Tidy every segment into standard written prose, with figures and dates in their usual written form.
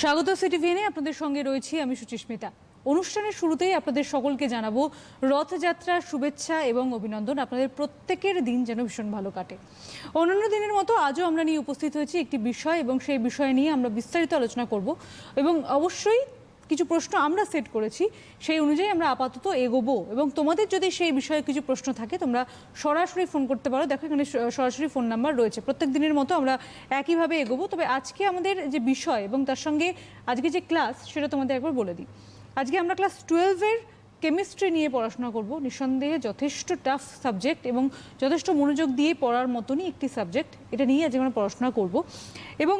স্বাগত সিটিভিএনে আপনাদের সঙ্গে রয়েছি আমি সুচিস্মিতা। অনুষ্ঠানের শুরুতেই আপনাদের সকলকে জানাবো রথযাত্রার শুভেচ্ছা এবং অভিনন্দন। আপনাদের প্রত্যেকের দিন যেন ভীষণ ভালো কাটে। অন্যান্য দিনের মতো আজও আমরা নিয়ে উপস্থিত হয়েছি একটি বিষয় এবং সেই বিষয় নিয়ে আমরা বিস্তারিত আলোচনা করব এবং অবশ্যই কিছু প্রশ্ন আমরা সেট করেছি, সেই অনুযায়ী আমরা আপাতত এগোবো এবং তোমাদের যদি সেই বিষয়ে কিছু প্রশ্ন থাকে তোমরা সরাসরি ফোন করতে পারো। দেখো এখানে সরাসরি ফোন নাম্বার রয়েছে। প্রত্যেক দিনের মতো আমরা একইভাবে এগোবো, তবে আজকে আমাদের যে বিষয় এবং তার সঙ্গে আজকে যে ক্লাস সেটা তোমাদের একবার বলে দিই। আজকে আমরা ক্লাস 12-এর কেমিস্ট্রি নিয়ে পড়াশোনা করব। নিঃসন্দেহে যথেষ্ট টাফ সাবজেক্ট এবং যথেষ্ট মনোযোগ দিয়ে পড়ার মতনই একটি সাবজেক্ট। এটা নিয়ে আজকে আমরা পড়াশোনা করব এবং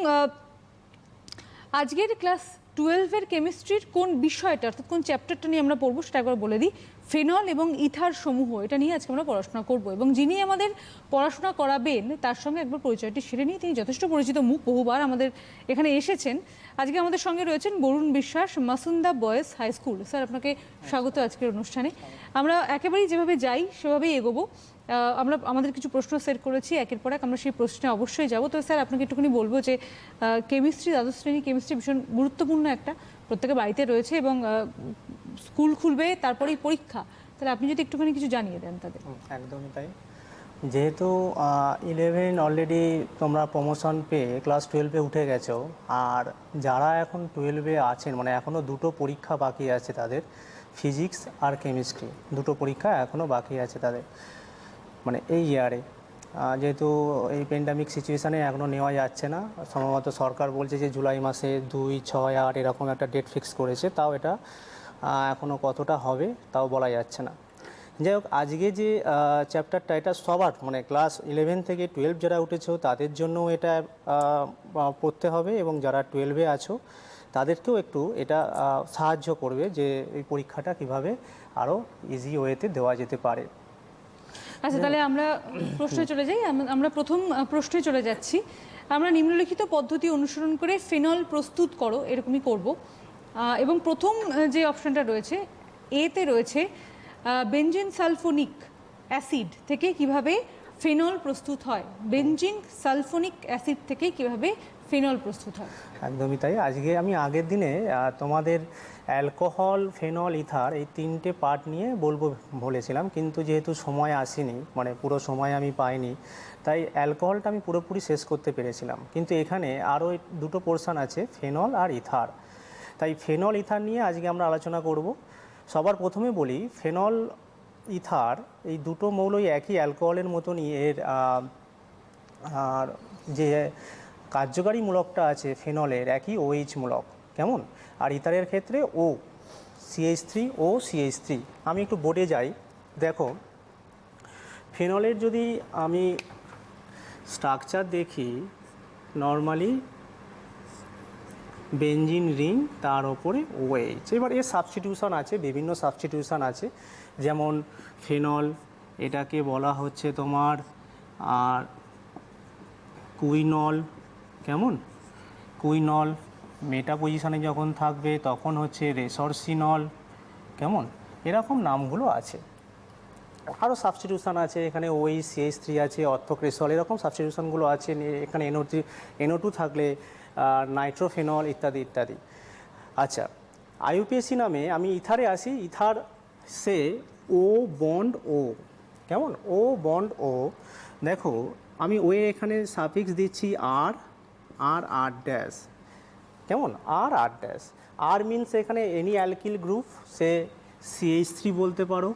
আজকের ক্লাস 12-এর কেমিস্ট্রির কোন বিষয়টা অর্থাৎ কোন চ্যাপ্টারটা নিয়ে আমরা পড়বো সেটা একবার বলে দিই। ফেনল এবং ইথার সমূহ, এটা নিয়ে আজকে আমরা পড়াশোনা করব এবং যিনি আমাদের পড়াশোনা করাবেন তার সঙ্গে একবার পরিচয়টি সেরে নিই। তিনি যথেষ্ট পরিচিত মুখ, বহুবার আমাদের এখানে এসেছেন। আজকে আমাদের সঙ্গে রয়েছেন বরুণ বিশ্বাস, Masunda boys high school. Sir, আপনাকে স্বাগত আজকের অনুষ্ঠানে। আমরা একেবারেই যেভাবে যাই সেভাবেই এগোবো। আমরা আমাদের কিছু প্রশ্ন সেট করেছি, একের পর এক আমরা সেই প্রশ্নে অবশ্যই যাব। তো স্যার, আপনাকে একটুখানি বলবো যে কেমিস্ট্রি, দ্বাদশ শ্রেণী কেমিস্ট্রি ভীষণ গুরুত্বপূর্ণ একটা, প্রত্যেকের বাড়িতে রয়েছে এবং স্কুল খুলবে তারপরেই পরীক্ষা, তাহলে আপনি যদি একটুখানি কিছু জানিয়ে দেন তাদের। একদমই তাই। যেহেতু 11 অলরেডি তোমরা প্রমোশন পেয়ে ক্লাস 12-এ উঠে গেছো, আর যারা এখন 12-এ আছেন মানে এখনও দুটো পরীক্ষা বাকি আছে তাদের, ফিজিক্স আর কেমিস্ট্রি দুটো পরীক্ষা এখনও বাকি আছে তাদের মানে এই ইয়ারে। যেহেতু এই প্যান্ডামিক সিচুয়েশানে এখনও নেওয়া যাচ্ছে না, সম্ভবত সরকার বলছে যে জুলাই মাসে 2, 6, 8 এরকম একটা ডেট ফিক্স করেছে, তাও এটা এখনও কতটা হবে তাও বলা যাচ্ছে না। যাই হোক, আজকে যে চ্যাপ্টারটা এটা সবার মানে ক্লাস 11 থেকে 12 যারা উঠেছো তাদের জন্য এটা পড়তে হবে এবং যারা 12-এ আছো তাদেরকেও একটু এটা সাহায্য করবে যে এই পরীক্ষাটা কিভাবে আরও ইজি ওয়েতে দেওয়া যেতে পারে। আচ্ছা, তাহলে আমরা প্রশ্নে চলে যাই। আমরা প্রথম প্রশ্নে চলে যাচ্ছি। আমরা নিম্নলিখিত পদ্ধতি অনুসরণ করে ফেনল প্রস্তুত করো এরকমই করব এবং প্রথম যে অপশনটা রয়েছে এতে রয়েছে বেনজিন সালফোনিক অ্যাসিড থেকে কিভাবে ফেনল প্রস্তুত হয়। বেনজিন সালফোনিক অ্যাসিড থেকে কিভাবে ফেনল প্রস্তুত হয়। একদমই তাই। আজকে আমি আগের দিনে তোমাদের অ্যালকোহল, ফেনল, ইথার এই তিনটে পার্ট নিয়ে বলবো বলেছিলাম, কিন্তু যেহেতু সময় আসেনি মানে পুরো সময় আমি পাইনি, তাই অ্যালকোহলটা আমি পুরোপুরি শেষ করতে পেরেছিলাম। কিন্তু এখানে আরও দুটো পোর্শন আছে, ফেনল আর ইথার। তাই ফেনল ইথার নিয়ে আজকে আমরা আলোচনা করব। সবার প্রথমে বলি, ফেনল ইথার এই দুটো মৌলই একই অ্যালকোহলের মতনই এর আর যে কার্যকারী মূলকটা আছে ফেনলের একই OH মূলক, কেমন। আর ইথারের ক্ষেত্রে O CH3 O CH3। আমি একটু বোর্ডে যাই, দেখো ফেনলের যদি আমি স্ট্রাকচার দেখি, নর্মালি বেনজিন রিং, তার ওপরে OH। এবার এর সাবস্টিটিউশন আছে, বিভিন্ন সাবস্টিটিউশন আছে, যেমন ফেনল এটাকে বলা হচ্ছে তোমার আর কুইনল, কেমন কুইনল। মেটা পজিশানে যখন থাকবে তখন হচ্ছে রেসরসিনল, কেমন, এরকম নামগুলো আছে। আরও সাবস্টিটিউশন আছে, এখানে OH CH3 আছে, অর্থোক্রেসল, এরকম সাবস্টিটিউশনগুলো আছে। এখানে NO2 থাকলে নাইট্রোফেনল ইত্যাদি ইত্যাদি। আচ্ছা, IUPAC নামে আমি ইথারে আসি। ইথার সে O বন্ড O, কেমন, O বন্ড O। দেখো আমি ও এখানে সাফিক্স দিচ্ছি আর ড্যাশ, কেমন, আর ড্যাশ। আর মিনস এখানে এনি অ্যালকিল গ্রুপ, সে CH3 বলতে পারো।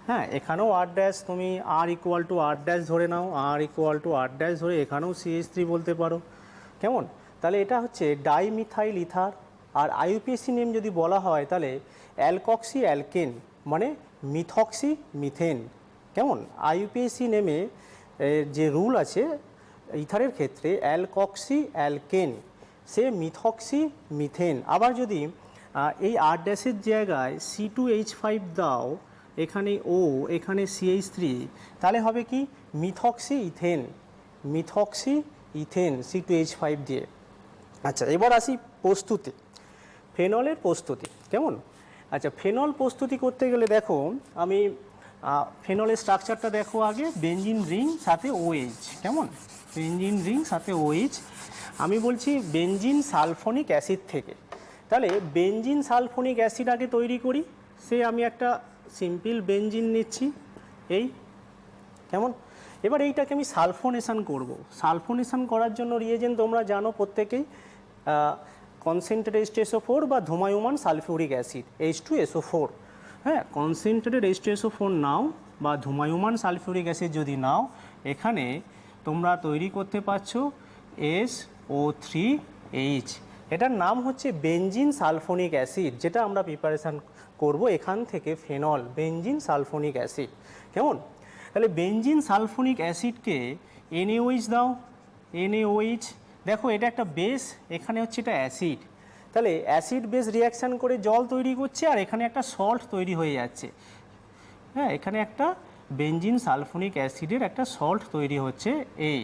হ্যাঁ, এখানেও আর ড্যাশ, তুমি আর ইকুয়াল টু আর ড্যাশ ধরে নাও, আর ইকুয়াল টু আর ড্যাশ ধরে এখানেও CH3 বলতে পারো, কেমন। তাহলে এটা হচ্ছে ডাইমিথাইল ইথার। আর IUPAC নেম যদি বলা হয় তাহলে অ্যালকক্সি অ্যালকেন মানে মিথক্সি মিথেন, কেমন। IUPAC নেমে যে রুল আছে ইথারের ক্ষেত্রে অ্যালকক্সি অ্যালকেন, সে মিথক্সি মিথেন। আবার যদি এই আর ড্যাশের জায়গায় C2H5 দাও, এখানে O এখানে CH3, তাহলে হবে কি methoxy ethane, methoxy ethane C2H5 দিয়ে। আচ্ছা, এবার আসি প্রস্তুতি, ফেনলের প্রস্তুতি, কেমন। আচ্ছা, ফেনল প্রস্তুতি করতে গেলে দেখো আমি ফেনলের স্ট্রাকচারটা দেখো আগে, বেনজিন রিং সাথে OH, কেমন, বেনজিন রিং সাথে OH। আমি বলছি বেনজিন সালফোনিক অ্যাসিড থেকে। তাহলে বেনজিন সালফোনিক অ্যাসিড আগে তৈরি করি। সে আমি একটা সিম্পল বেনজিন নিচ্ছি, এই কেমন। এবার এইটাকে আমি সালফোনেশন করব। সালফোনেশন করার জন্য রিয়েজেন্ট তোমরা জানো প্রত্যেকেই, কনসেন্ট্রেটেড H2SO4 বা ধূমায়মান সালফিউরিক অ্যাসিড H2SO4। হ্যাঁ, কনসেন্ট্রেটেড H2SO4 নাও বা ধূমায়মান সালফিউরিক অ্যাসিড যদি নাও, এখানে তোমরা তৈরি করতে পারছো SO3H। এটার নাম হচ্ছে বেনজিন সালফোনিক অ্যাসিড, যেটা আমরা প্রিপারেশান করব এখান থেকে ফেনল, বেনজিন সালফোনিক অ্যাসিড। কেমন? তাহলে বেনজিন সালফোনিক অ্যাসিডকে NaOH দাও, NaOH। দেখো এটা একটা বেস, এখানে হচ্ছে এটা অ্যাসিড। তাহলে অ্যাসিড বেস রিয়াকশান করে জল তৈরি করছে, আর এখানে একটা সল্ট তৈরি হয়ে যাচ্ছে। হ্যাঁ, এখানে একটা বেনজিন সালফোনিক অ্যাসিডের একটা সল্ট তৈরি হচ্ছে, এই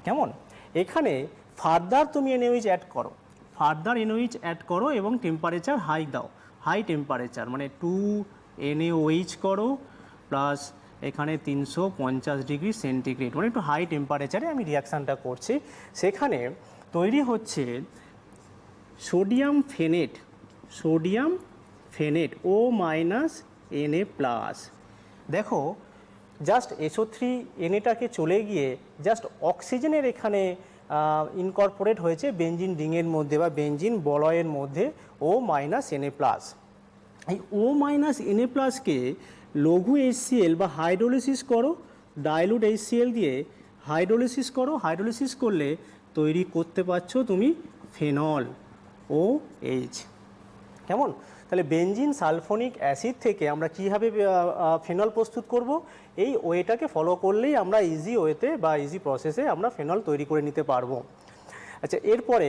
কেমন। এখানে ফার্দার তুমি NaOH অ্যাড করো, ফার্দার NaOH অ্যাড করো এবং টেম্পারেচার হাই দাও, হাই টেম্পারেচার মানে 2 NaOH করো প্লাস এখানে 350 ডিগ্রি সেন্টিগ্রেড, মানে একটু হাই টেম্পারেচারে আমি রিয়াকশানটা করছি। সেখানে তৈরি হচ্ছে sodium phenate, sodium phenate O minus Na plus. দেখো জাস্ট SO3 চলে গিয়ে জাস্ট অক্সিজেনের এখানে ইনকর্পোরেট হয়েছে বেনজিন রিংয়ের মধ্যে বা বেনজিন বলয়ের মধ্যে O মাইনাস Na প্লাস। এই O মাইনাস Na প্লাসকে লঘু HCl বা হাইড্রোলিসিস করো, ডাইলুট HCl দিয়ে হাইড্রোলিসিস করো। হাইড্রোলিসিস করলে তৈরি করতে পারছো তুমি ফেনল OH। কেমন? তাহলে বেনজিন সালফোনিক অ্যাসিড থেকে আমরা কীভাবে ফেনল প্রস্তুত করব, এই ওয়েটাকে ফলো করলেই আমরা ইজি ওয়েতে বা ইজি প্রসেসে আমরা ফেনল তৈরি করে নিতে পারবো। আচ্ছা, এরপরে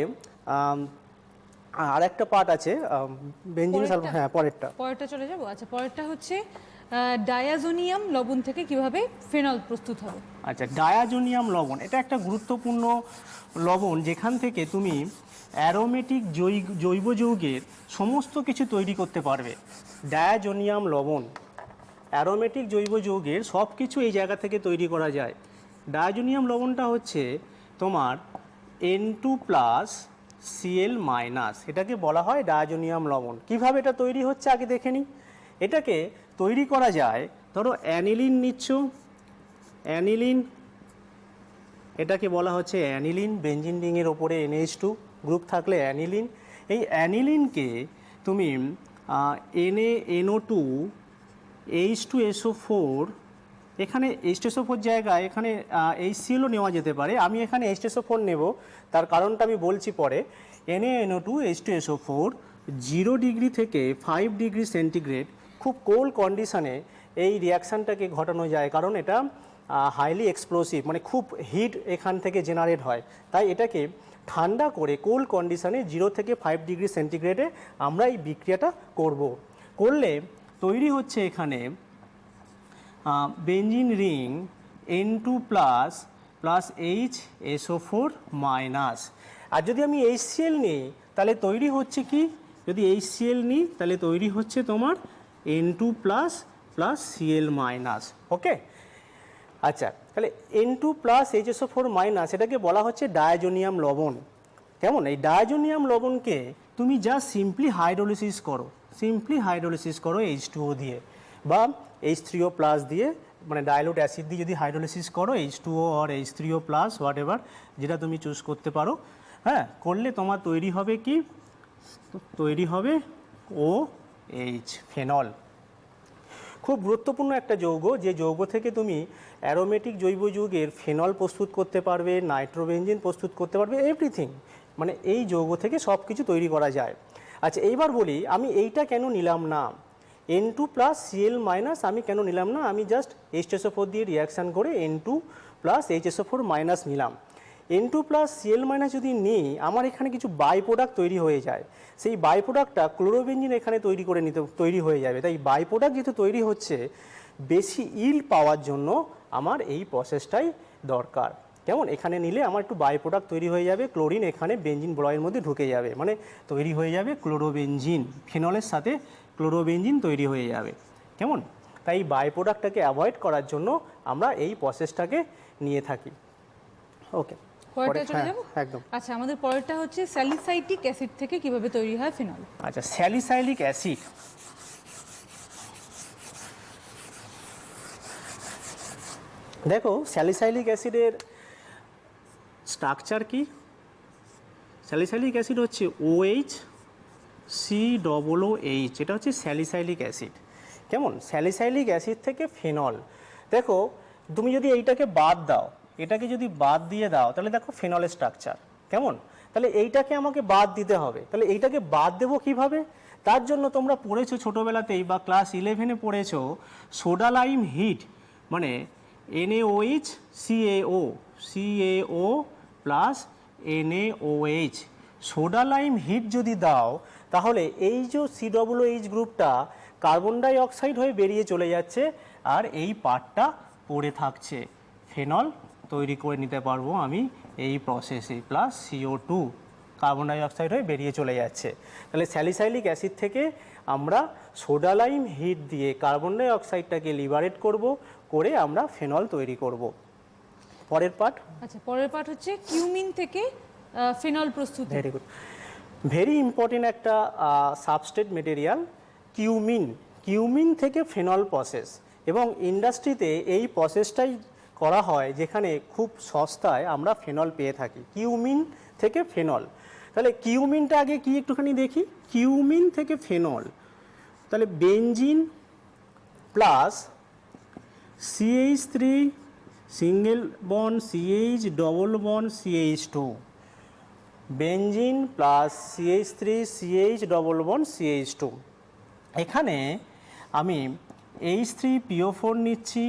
আর একটা পার্ট আছে বেনজিন সালফোনিক, হ্যাঁ পরেরটা চলে যাব। আচ্ছা, পরেরটা হচ্ছে ডায়াজোনিয়াম লবণ থেকে কিভাবে ফেনল প্রস্তুত হবে। আচ্ছা, ডায়াজোনিয়াম লবণ এটা একটা গুরুত্বপূর্ণ লবণ, যেখান থেকে তুমি অ্যারোমেটিক জৈব যৌগের সমস্ত কিছু তৈরি করতে পারবে। ডায়াজোনিয়াম লবণ, অ্যারোমেটিক জৈব যৌগের সব কিছু এই জায়গা থেকে তৈরি করা যায়। ডায়াজোনিয়াম লবণটা হচ্ছে তোমার N2 প্লাস Cl মাইনাস, এটাকে বলা হয় ডায়াজোনিয়াম লবণ। কিভাবে এটা তৈরি হচ্ছে আগে দেখে নিই। এটাকে তৈরি করা যায়, ধরো অ্যানিলিন নিচ্ছ, অ্যানিলিন, এটাকে বলা হচ্ছে অ্যানিলিন। বেনজিন রিংয়ের ওপরে NH2 গ্রুপ থাকলে অ্যানিলিন। এই অ্যানিলিনকে তুমি NaNO2 H2SO4, এখানে H2SO4 জায়গায় এখানে HClও নেওয়া যেতে পারে। আমি এখানে H2SO4 নেব, তার কারণটা আমি বলছি পরে। NaNO2 H2SO4 0 ডিগ্রি থেকে 5 ডিগ্রি সেন্টিগ্রেড খুব কোল্ড কন্ডিশনে এই রিয়াকশানটাকে ঘটানো যায়, কারণ এটা হাইলি এক্সপ্লোসিভ, মানে খুব হিট এখান থেকে জেনারেট হয়। তাই এটাকে ঠান্ডা করে কোল্ড কন্ডিশনে 0 থেকে 5 ডিগ্রি সেন্টিগ্রেডে আমরা এই বিক্রিয়াটা করলে তৈরি হচ্ছে এখানে benzene ring N2 plus plus HSO4 minus. আর যদি আমি HCl নিই তাহলে তৈরি হচ্ছে কি, যদি HCl নিই তাহলে তৈরি হচ্ছে তোমার N2 plus plus Cl minus. Okay, আচ্ছা, তাহলে N2 প্লাস HSO4 মাইনাস এটাকে বলা হচ্ছে ডায়াজোনিয়াম লবণ। কেমন? এই ডায়াজোনিয়াম লবণকে তুমি জাস্ট সিম্পলি হাইড্রোলিসিস করো, সিম্পলি হাইড্রোলিসিস করো H2O দিয়ে বা H3O প্লাস দিয়ে, মানে ডাইলুট অ্যাসিড দিয়ে যদি হাইড্রোলিসিস করো H2O R H3O plus what ever যেটা তুমি চুজ করতে পারো। হ্যাঁ, করলে তোমার তৈরি হবে কি, তৈরি হবে OH, ফেনল। খুব গুরুত্বপূর্ণ একটা যৌগ, যে যৌগ থেকে তুমি অ্যারোমেটিক জৈব যৌগের ফেনল প্রস্তুত করতে পারবে, নাইট্রোবেনজিন প্রস্তুত করতে পারবে, এভরিথিং, মানে এই যৌগ থেকে সব কিছু তৈরি করা যায়। আচ্ছা, এইবার বলি আমি এইটা কেন নিলাম না, N2 প্লাস Cl মাইনাস আমি কেন নিলাম না। আমি জাস্ট H2SO4 দিয়ে রিয়াকশান করে N2 প্লাস HSO4 মাইনাস নিলাম। N2 প্লাস Cl মাইনাস যদি নিই, আমার এখানে কিছু বাই প্রোডাক্ট তৈরি হয়ে যায়। সেই বাই প্রোডাক্টটা ক্লোরোবেনজিন এখানে তৈরি হয়ে যাবে। তাই বাই প্রোডাক্ট যেহেতু তৈরি হচ্ছে, বেশি ইল্ড পাওয়ার জন্য আমার এই প্রসেসটাই দরকার। কেমন? এখানে নিলে আমার একটু বাই প্রোডাক্ট তৈরি হয়ে যাবে, ক্লোরিন এখানে বেনজিন বলয়ের মধ্যে ঢুকে যাবে, মানে তৈরি হয়ে যাবে ক্লোরোবেনজিন, ফেনলের সাথে ক্লোরোবেনজিন তৈরি হয়ে যাবে। কেমন? তাই বাই প্রোডাক্টটাকে অ্যাভয়েড করার জন্য আমরা এই প্রসেসটাকে নিয়ে থাকি। ওকে, পরেরটা চলে হ্যাঁ, যাব। একদম। আচ্ছা, আমাদের পরেরটা হচ্ছে স্যালিসাইটিক অ্যাসিড থেকে কিভাবে তৈরি হয় ফিনল। আচ্ছা, স্যালিসাইলিক অ্যাসিড, দেখো স্যালিসাইলিক অ্যাসিডের স্ট্রাকচার কি? স্যালিসাইলিক অ্যাসিড হচ্ছে OH COOH, এটা হচ্ছে স্যালিসাইলিক অ্যাসিড। কেমন? স্যালিসাইলিক অ্যাসিড থেকে ফেনল। দেখো তুমি যদি এইটাকে বাদ দাও, এটাকে যদি বাদ দিয়ে দাও, তাহলে দেখো ফেনলের স্ট্রাকচার কেমন। তাহলে এইটাকে আমাকে বাদ দিতে হবে, তাহলে এইটাকে বাদ দেবো কিভাবে? তার জন্য তোমরা পড়েছো ছোটোবেলাতেই বা ক্লাস 11-এ পড়েছো সোডা লাইম হিট, মানে NaOH CaO plus NaOH। Soda lime heat যদি দাও, তাহলে এই যে COOH গ্রুপটা কার্বন ডাই অক্সাইড হয়ে বেরিয়ে চলে যাচ্ছে, আর এই পার্টটা পড়ে থাকছে। ফেনল তৈরি করে নিতে পারবো আমি এই প্রসেসে, plus CO2 carbon die oxide হয়ে বেরিয়ে চলে যাচ্ছে। তাহলে স্যালিসাইলিক অ্যাসিড থেকে আমরা সোডা লাইম হিট দিয়ে কার্বন ডাই অক্সাইডটাকে লিবারেট করব, করে আমরা ফেনল তৈরি করব। পরের পার্ট। আচ্ছা, পরের পার্ট হচ্ছে কিউমিন থেকে ফিনল প্রস্তুতি। ভেরি গুড, ভেরি ইম্পর্টেন্ট একটা সাবস্ট্রেট মেটেরিয়াল কিউমিন। কিউমিন থেকে ফেনল প্রসেস, এবং ইন্ডাস্ট্রিতে এই প্রসেসটাই করা হয় যেখানে খুব সস্তায় আমরা ফেনল পেয়ে থাকি। কিউমিন থেকে ফেনল, তাহলে কিউমিনটা আগে কি একটুখানি দেখি। কিউমিন থেকে ফেনল, তাহলে benzene plus CH3 single bond CH double bond CH2, benzene plus CH3 CH double bond CH2। এখানে আমি H3PO4 নিচ্ছি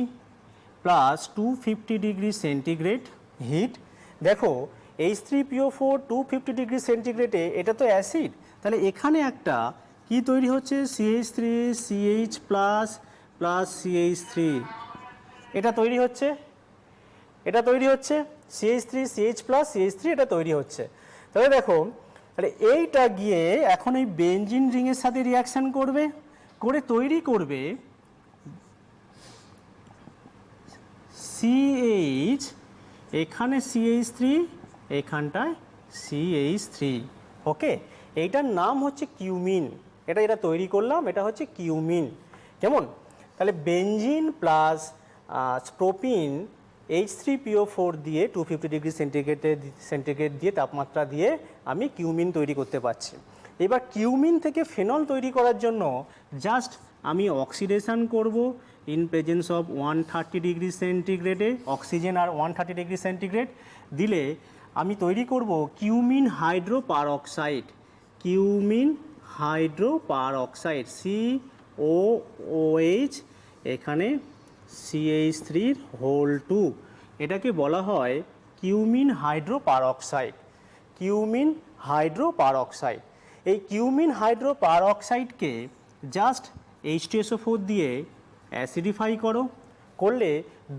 প্লাস 250 ডিগ্রি সেন্টিগ্রেড হিট। দেখো H3PO4 250 ডিগ্রি সেন্টিগ্রেডে, এটা তো অ্যাসিড, তাহলে এখানে একটা কি তৈরি হচ্ছে CH3 CH plus plus CH3, এটা তৈরি হচ্ছে, এটা তৈরি হচ্ছে CH3 CH প্লাস CH3, এটা তৈরি হচ্ছে। তাহলে দেখো, তাহলে এইটা গিয়ে এখন এই বেঞ্জিন রিংয়ের সাথে রিয়াকশান করবে, করে তৈরি করবে CH, এখানে CH3, এখানটায় CH3। ওকে, এইটার নাম হচ্ছে কিউমিন। এটা তৈরি করলাম, এটা হচ্ছে কিউমিন। কেমন? তাহলে বেঞ্জিন প্লাস প্রোপিন H3PO4 দিয়ে 250 ডিগ্রি সেন্টিগ্রেড দিয়ে তাপমাত্রা দিয়ে আমি কিউমিন তৈরি করতে পারছি। এবার কিউমিন থেকে ফেনল তৈরি করার জন্য জাস্ট আমি অক্সিডেশন করব ইন প্রেজেন্স অফ 130 ডিগ্রি সেন্টিগ্রেডে, অক্সিজেন আর 130 ডিগ্রি সেন্টিগ্রেড দিলে আমি তৈরি করব কিউমিন হাইড্রো পার অক্সাইড। কিউমিন হাইড্রো পার অক্সাইড COOH, এখানে CH3 এটাকে বলা হয় কিউমিন হাইড্রো পার অক্সাইড। কিউমিন হাইড্রো পার অক্সাইড, এই কিউমিন হাইড্রো পার অক্সাইডকে জাস্ট H2SO4 দিয়ে অ্যাসিডিফাই করলে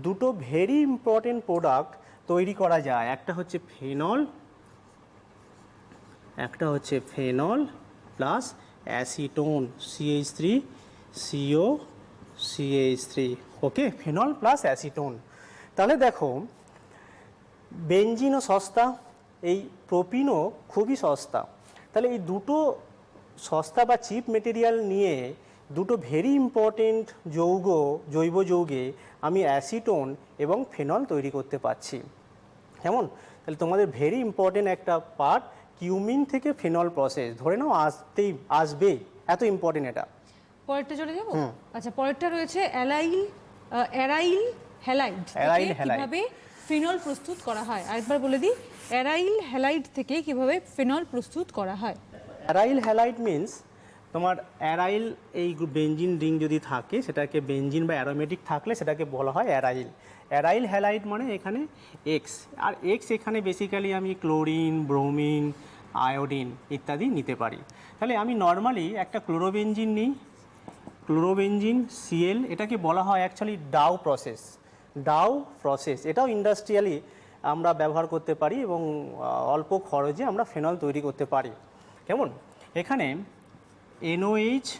দুটো ভেরি ইম্পর্টেন্ট প্রোডাক্ট তৈরি করা যায়। একটা হচ্ছে ফেনল, একটা হচ্ছে phenol plus acetone CH3CO CH3। ওকে, ফেনল প্লাস অ্যাসিটোন। তাহলে দেখো বেঞ্জিনও সস্তা, এই প্রোপিনও খুবই সস্তা। তাহলে এই দুটো সস্তা বা চিপ মেটেরিয়াল নিয়ে দুটো ভেরি ইম্পর্টেন্ট জৈব যৌগে আমি অ্যাসিটোন এবং ফেনল তৈরি করতে পারছি। কেমন? তাহলে তোমাদের ভেরি ইম্পর্টেন্ট একটা পার্ট কিউমিন থেকে ফেনল প্রসেস, ধরে নাও আসবেই, এত ইম্পর্টেন্ট এটা। পরেরটা চলে যাব। আচ্ছা, পরেরটা রয়েছে অ্যারাইল হ্যালাইড। অ্যারাইল হ্যালাইড, কিভাবে ফিনল প্রস্তুত করা হয় আরেকবার বলে দিই। অ্যারাইল হ্যালাইড থেকে কিভাবে ফিনল প্রস্তুত করা হয়। অ্যারাইল হ্যালাইড মিন্স তোমার অ্যারাইল, এই বেঞ্জিন রিং যদি থাকে সেটাকে বেঞ্জিন বা অ্যারোমেটিক থাকলে সেটাকে বলা হয় অ্যারাইল। অ্যারাইল হ্যালাইড মানে এখানে X, আর X এখানে বেসিক্যালি আমি ক্লোরিন, ব্রোমিন, আয়োডিন ইত্যাদি নিতে পারি। তাহলে আমি নর্মালি একটা ক্লোরোবেঞ্জিন নিই, ক্লোরোবেঞ্জিন Cl, এটাকে বলা হয় অ্যাকচুয়ালি ডাউ প্রসেস। এটাও ইন্ডাস্ট্রিয়ালি আমরা ব্যবহার করতে পারি এবং অল্প খরচে আমরা ফেনল তৈরি করতে পারি। কেমন? এখানে NOH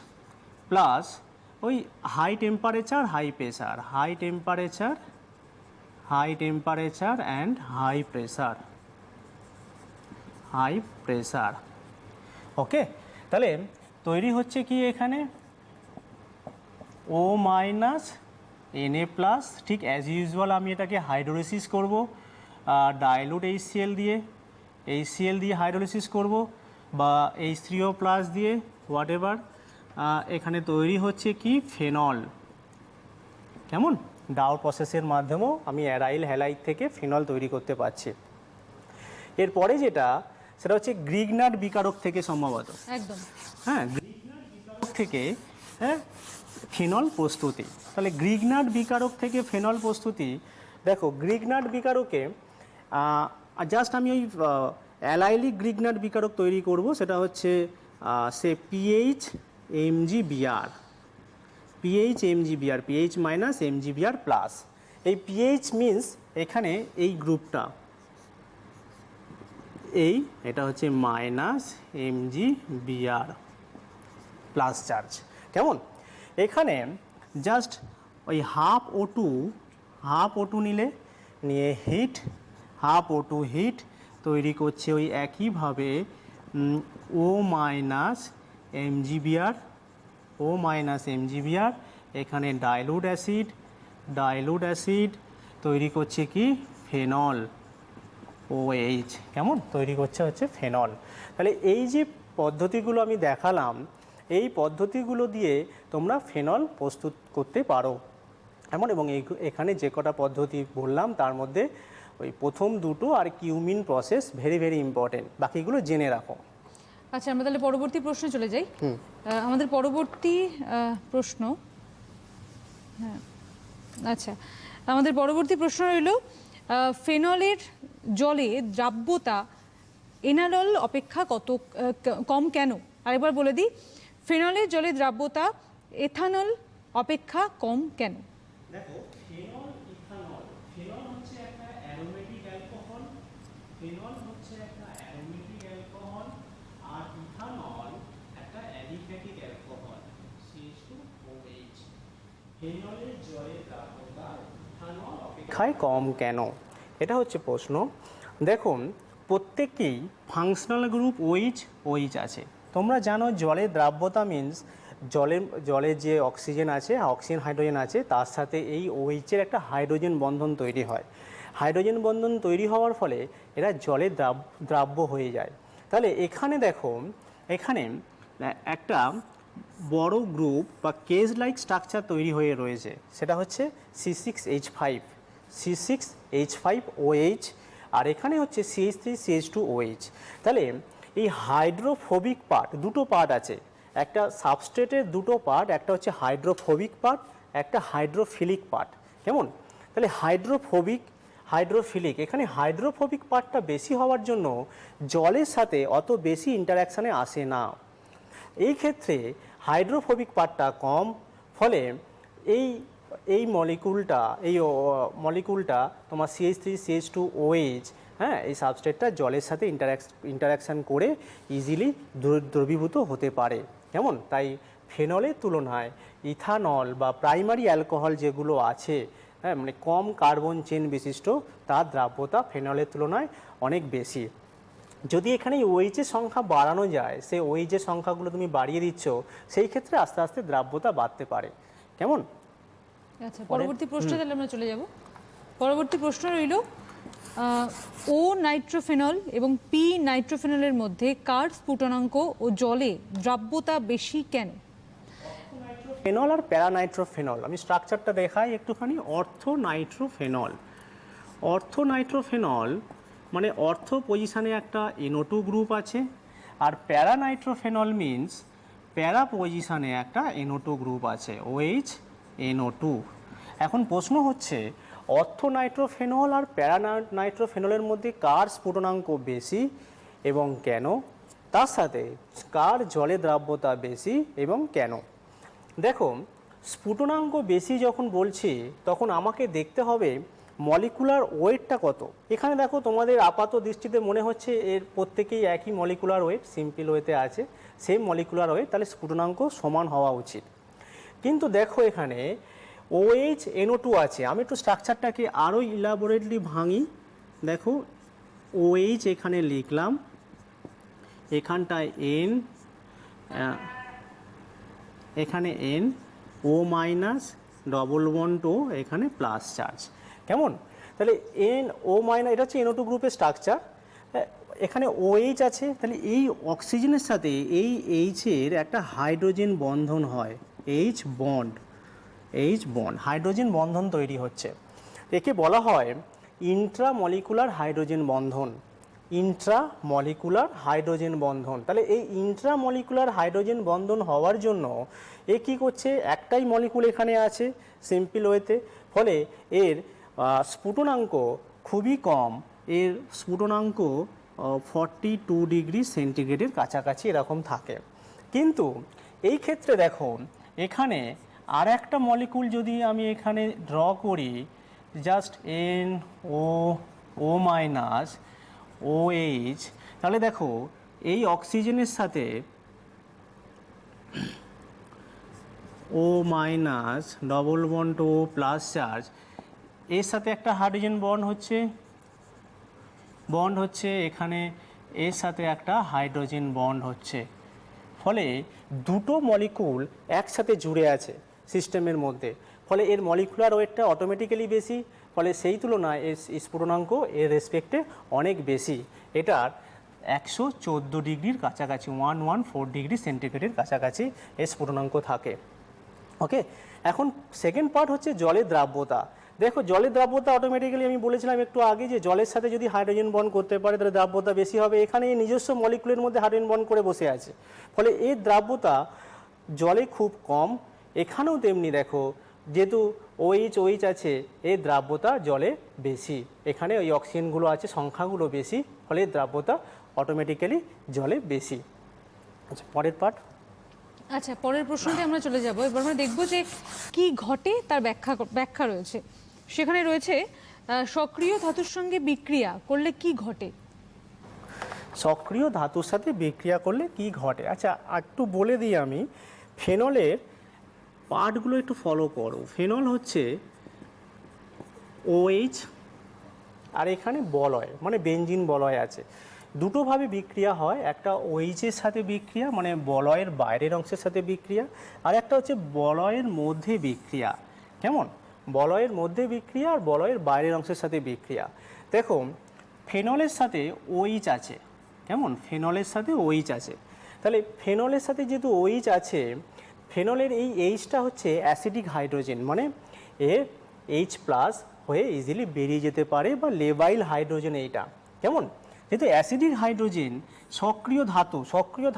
প্লাস ওই high temperature high temperature and high pressure, high pressure. Okay, তাহলে তৈরি হচ্ছে কি এখানে ও মাইনাস Na প্লাস, ঠিক অ্যাজ ইউজুয়াল আমি এটাকে হাইড্রোলিসিস করব ডাইলুট HCl দিয়ে হাইড্রোলিসিস করব বা H3O প্লাস দিয়ে হোয়াট এভার। এখানে তৈরি হচ্ছে কি ফেনল। কেমন, ডাউ প্রসেসের মাধ্যমেও আমি অ্যারাইল হ্যালাইড থেকে ফেনল তৈরি করতে পারছি। এরপরে যেটা সেটা হচ্ছে গ্রিগনাট বিকারক থেকে সম্ভবত, একদম। হ্যাঁ, গ্রিগনাট বিকারক থেকে হ্যাঁ ফেনল প্রস্তুতি। তাহলে গ্রিগনাট বিকারক থেকে ফেনল প্রস্তুতি, দেখো গ্রিগনাট বিকারকে জাস্ট আমি ওই অ্যালাইলিক গ্রিগনাট বিকারক তৈরি করব, সেটা হচ্ছে সে PH MgBr, PH minus MgBr plus. এই PH মিনস এখানে এই গ্রুপটা এটা হচ্ছে মাইনাস MgBr প্লাস চার্জ। কেমন, এখানে জাস্ট ওই হাফ O2 নিয়ে হাফ O2 হিট তৈরি করছে ওই একইভাবে O মাইনাস MgBr, এখানে ডাইলুট অ্যাসিড তৈরি করছে কি ফেনল OH। কেমন, তৈরি করছে হচ্ছে ফেনল। তাহলে এই যে পদ্ধতিগুলো আমি দেখালাম, এই পদ্ধতিগুলো দিয়ে তোমরা ফেনল প্রস্তুত করতে পারো এমন। এবং এখানে যে কটা পদ্ধতি বললাম তার মধ্যে ওই প্রথম দুটো আর cumene process very very important, বাকিগুলো জেনে রাখো। আচ্ছা, আমরা তাহলে পরবর্তী প্রশ্নে চলে যাই। আমাদের পরবর্তী প্রশ্ন, হ্যাঁ আচ্ছা, আমাদের পরবর্তী প্রশ্ন রইল ফেনলের জলে দ্রাব্যতা এনারল অপেক্ষা কম কেন? আরেকবার বলে দিই, ফেনলের জলে দ্রাব্যতা এথানল অপেক্ষা কম কেন? দেখো, ফেনল হচ্ছে একটা অ্যারোমেটিক অ্যালকোহল, আর ইথানল একটা অ্যালিফ্যাটিক অ্যালকোহল, CH2OH। ফেনলের জলে দ্রাব্যতা ইথানল অপেক্ষায় কম কেন, এটা হচ্ছে প্রশ্ন। দেখুন, প্রত্যেকেই ফাংশনাল গ্রুপ OH আছে। তোমরা জানো জলের দ্রাব্যতা মিন্স জলে যে অক্সিজেন আছে, অক্সিজেন হাইড্রোজেন আছে, তার সাথে এই OH-এর একটা হাইড্রোজেন বন্ধন তৈরি হয়। হাইড্রোজেন বন্ধন তৈরি হওয়ার ফলে এরা জলে দ্রাব্য হয়ে যায়। তাহলে এখানে দেখো, এখানে একটা বড় গ্রুপ বা কেজ লাইক স্ট্রাকচার তৈরি হয়ে রয়েছে, সেটা হচ্ছে C6H5OH, আর এখানে হচ্ছে CH3CH2OH। তাহলে এই হাইড্রোফোবিক পার্ট, দুটো পার্ট আছে, একটা সাবস্ট্রেটের দুটো পার্ট, একটা হচ্ছে হাইড্রোফোবিক পার্ট, একটা হাইড্রোফিলিক পার্ট। কেমন, তাহলে হাইড্রোফিলিক, এখানে হাইড্রোফোবিক পার্টটা বেশি হওয়ার জন্য জলের সাথে অত বেশি ইন্টারাকশানে আসে না। এই ক্ষেত্রে হাইড্রোফোবিক পার্টটা কম, ফলে এই মলিকুলটা তোমার CH3CH2OH, হ্যাঁ, এই সাবস্ট্রেটটা জলের সাথে ইন্টারাকশান করে ইজিলি দ্রবীভূত হতে পারে। কেমন, তাই ফেনলের তুলনায় ইথানল বা প্রাইমারি অ্যালকোহল যেগুলো আছে, হ্যাঁ, মানে কম কার্বন চেন বিশিষ্ট, তার দ্রাব্যতা ফেনলের তুলনায় অনেক বেশি। যদি এখানে OH-এর সংখ্যা বাড়ানো যায়, সেই OH-এর সংখ্যাগুলো তুমি বাড়িয়ে দিচ্ছ, সেই ক্ষেত্রে আস্তে আস্তে দ্রাব্যতা বাড়তে পারে। কেমন, আচ্ছা, পরবর্তী প্রশ্নে তাহলে আমরা চলে যাব। পরবর্তী প্রশ্ন রইল O নাইট্রোফেনল এবং P নাইট্রোফেনলের মধ্যে কার স্ফুটনাঙ্ক ও জলে দ্রাব্যতা বেশি কেন? ফেনল আর প্যারানাইট্রোফেনল, আমি স্ট্রাকচারটা দেখাই একটুখানি। অর্থোনাইট্রোফেনল মানে অর্থ পজিশানে একটা NO2 গ্রুপ আছে, আর প্যারানাইট্রোফেনল মিন্স প্যারা পজিশানে একটা NO2 গ্রুপ আছে, OH NO2। এখন প্রশ্ন হচ্ছে অর্থোনাইট্রোফেনল আর প্যারানাইট্রোফেনলের মধ্যে কার স্ফুটনাঙ্ক বেশি এবং কেন, তার সাথে কার জলে দ্রাব্যতা বেশি এবং কেন। দেখো, স্ফুটনাঙ্ক বেশি যখন বলছি তখন আমাকে দেখতে হবে মলিকুলার ওয়েটটা কত। এখানে দেখো, তোমাদের আপাত দৃষ্টিতে মনে হচ্ছে এর প্রত্যেকেই একই মলিকুলার ওয়েট, সিম্পল ওয়েতে আছে, সেম মলিকুলার ওয়েট, তাহলে স্ফুটনাঙ্ক সমান হওয়া উচিত। কিন্তু দেখো, এখানে OH NO2 আছে। আমি একটু স্ট্রাকচারটাকে আরও ইলাবোরেটলি ভাঙি। দেখো, OH এখানে লিখলাম, এখানটায় এন, এখানে এন, ও মাইনাস, ডবল বন্ড ও, এখানে প্লাস চার্জ। কেমন? তাহলে এন ও মাইনাস, এটা হচ্ছে NO2 গ্রুপের স্ট্রাকচার। এখানে OH আছে, তাহলে এই অক্সিজেনের সাথে এই এইচের একটা হাইড্রোজেন বন্ধন হয়, এইচ বন্ড, হাইড্রোজেন বন্ধন তৈরি হচ্ছে। একে বলা হয় ইন্ট্রামলিকুলার হাইড্রোজেন বন্ধন, ইন্ট্রামলিকুলার হাইড্রোজেন বন্ধন। তাহলে এই ইন্ট্রামলিকুলার হাইড্রোজেন বন্ধন হওয়ার জন্য এ কী করছে, একটাই মলিকুল এখানে আছে সিম্পল ওয়েতে, ফলে এর স্ফুটনাঙ্ক খুবই কম, এর স্ফুটনাঙ্ক 42 ডিগ্রি সেন্টিগ্রেডের কাছাকাছি এরকম থাকে। কিন্তু এই ক্ষেত্রে দেখুন এখানে আর একটা মলিকুল যদি আমি এখানে ড্র করি, জাস্ট NO মাইনাস OH, তাহলে দেখো এই অক্সিজেনের সাথে O মাইনাস, ডবল বন্ড ও প্লাস চার্জ, এর সাথে একটা হাইড্রোজেন বন্ড হচ্ছে, এখানে এর সাথে একটা হাইড্রোজেন বন্ড হচ্ছে, ফলে দুটো মলিকুল একসাথে জুড়ে আছে সিস্টেমের মধ্যে, ফলে এর মলিকুলার ওয়েটটা অটোমেটিক্যালি বেশি, ফলে সেই তুলনায় এর স্ফুটনাঙ্ক এর রেসপেক্টে অনেক বেশি। এটার 114 ডিগ্রির কাছাকাছি, 114 ডিগ্রি সেন্টিগ্রেডের কাছাকাছি এর স্ফুটনাঙ্ক থাকে। ওকে, এখন সেকেন্ড পার্ট হচ্ছে জলের দ্রাব্যতা। দেখো জলের দ্রাব্যতা অটোমেটিক্যালি আমি বলেছিলাম একটু আগে যে জলের সাথে যদি হাইড্রোজেন বন্ড করতে পারে তাহলে দ্রাব্যতা বেশি হবে। এখানে এই নিজস্ব মলিকুলের মধ্যে হাইড্রোজেন বন্ড করে বসে আছে, ফলে এর দ্রাব্যতা জলে খুব কম। এখানেও তেমনি দেখো, যেহেতু OH আছে, এর দ্রাব্যতা জলে বেশি, এখানে ওই অক্সিজেনগুলো আছে সংখ্যাগুলো বেশি, ফলে এর দ্রাব্যতা অটোমেটিক্যালি জলে বেশি। আচ্ছা, পরের পার্ট। আচ্ছা, পরের প্রশ্নতে আমরা চলে যাব। এবার আমরা দেখব যে কি ঘটে তার ব্যাখ্যা রয়েছে। সেখানে রয়েছে সক্রিয় ধাতুর সঙ্গে বিক্রিয়া করলে কি ঘটে। সক্রিয় ধাতুর সাথে বিক্রিয়া করলে কি ঘটে? আচ্ছা, একটু বলে দিই আমি, ফেনলের পার্টগুলো একটু ফলো করো। ফেনল হচ্ছে OH, আর এখানে বলয় মানে বেঞ্জিন বলয় আছে। দুটোভাবে বিক্রিয়া হয়, একটা OH-এর সাথে বিক্রিয়া মানে বলয়ের বাইরের অংশের সাথে বিক্রিয়া, আর একটা হচ্ছে বলয়ের মধ্যে বিক্রিয়া। কেমন? বলয়ের মধ্যে বিক্রিয়া আর বলয়ের বাইরের অংশের সাথে বিক্রিয়া। দেখো ফেনলের সাথে OH আছে, কেমন? ফেনলের সাথে OH আছে, তাহলে ফেনলের সাথে যেহেতু OH আছে, ফেনলের এই H-টা হচ্ছে অ্যাসিডিক হাইড্রোজেন, মানে এর H+ হয়ে ইজিলি বেরিয়ে যেতে পারে, বা লেবাইল হাইড্রোজেন এইটা। কেমন? যেহেতু অ্যাসিডিক হাইড্রোজেন সক্রিয়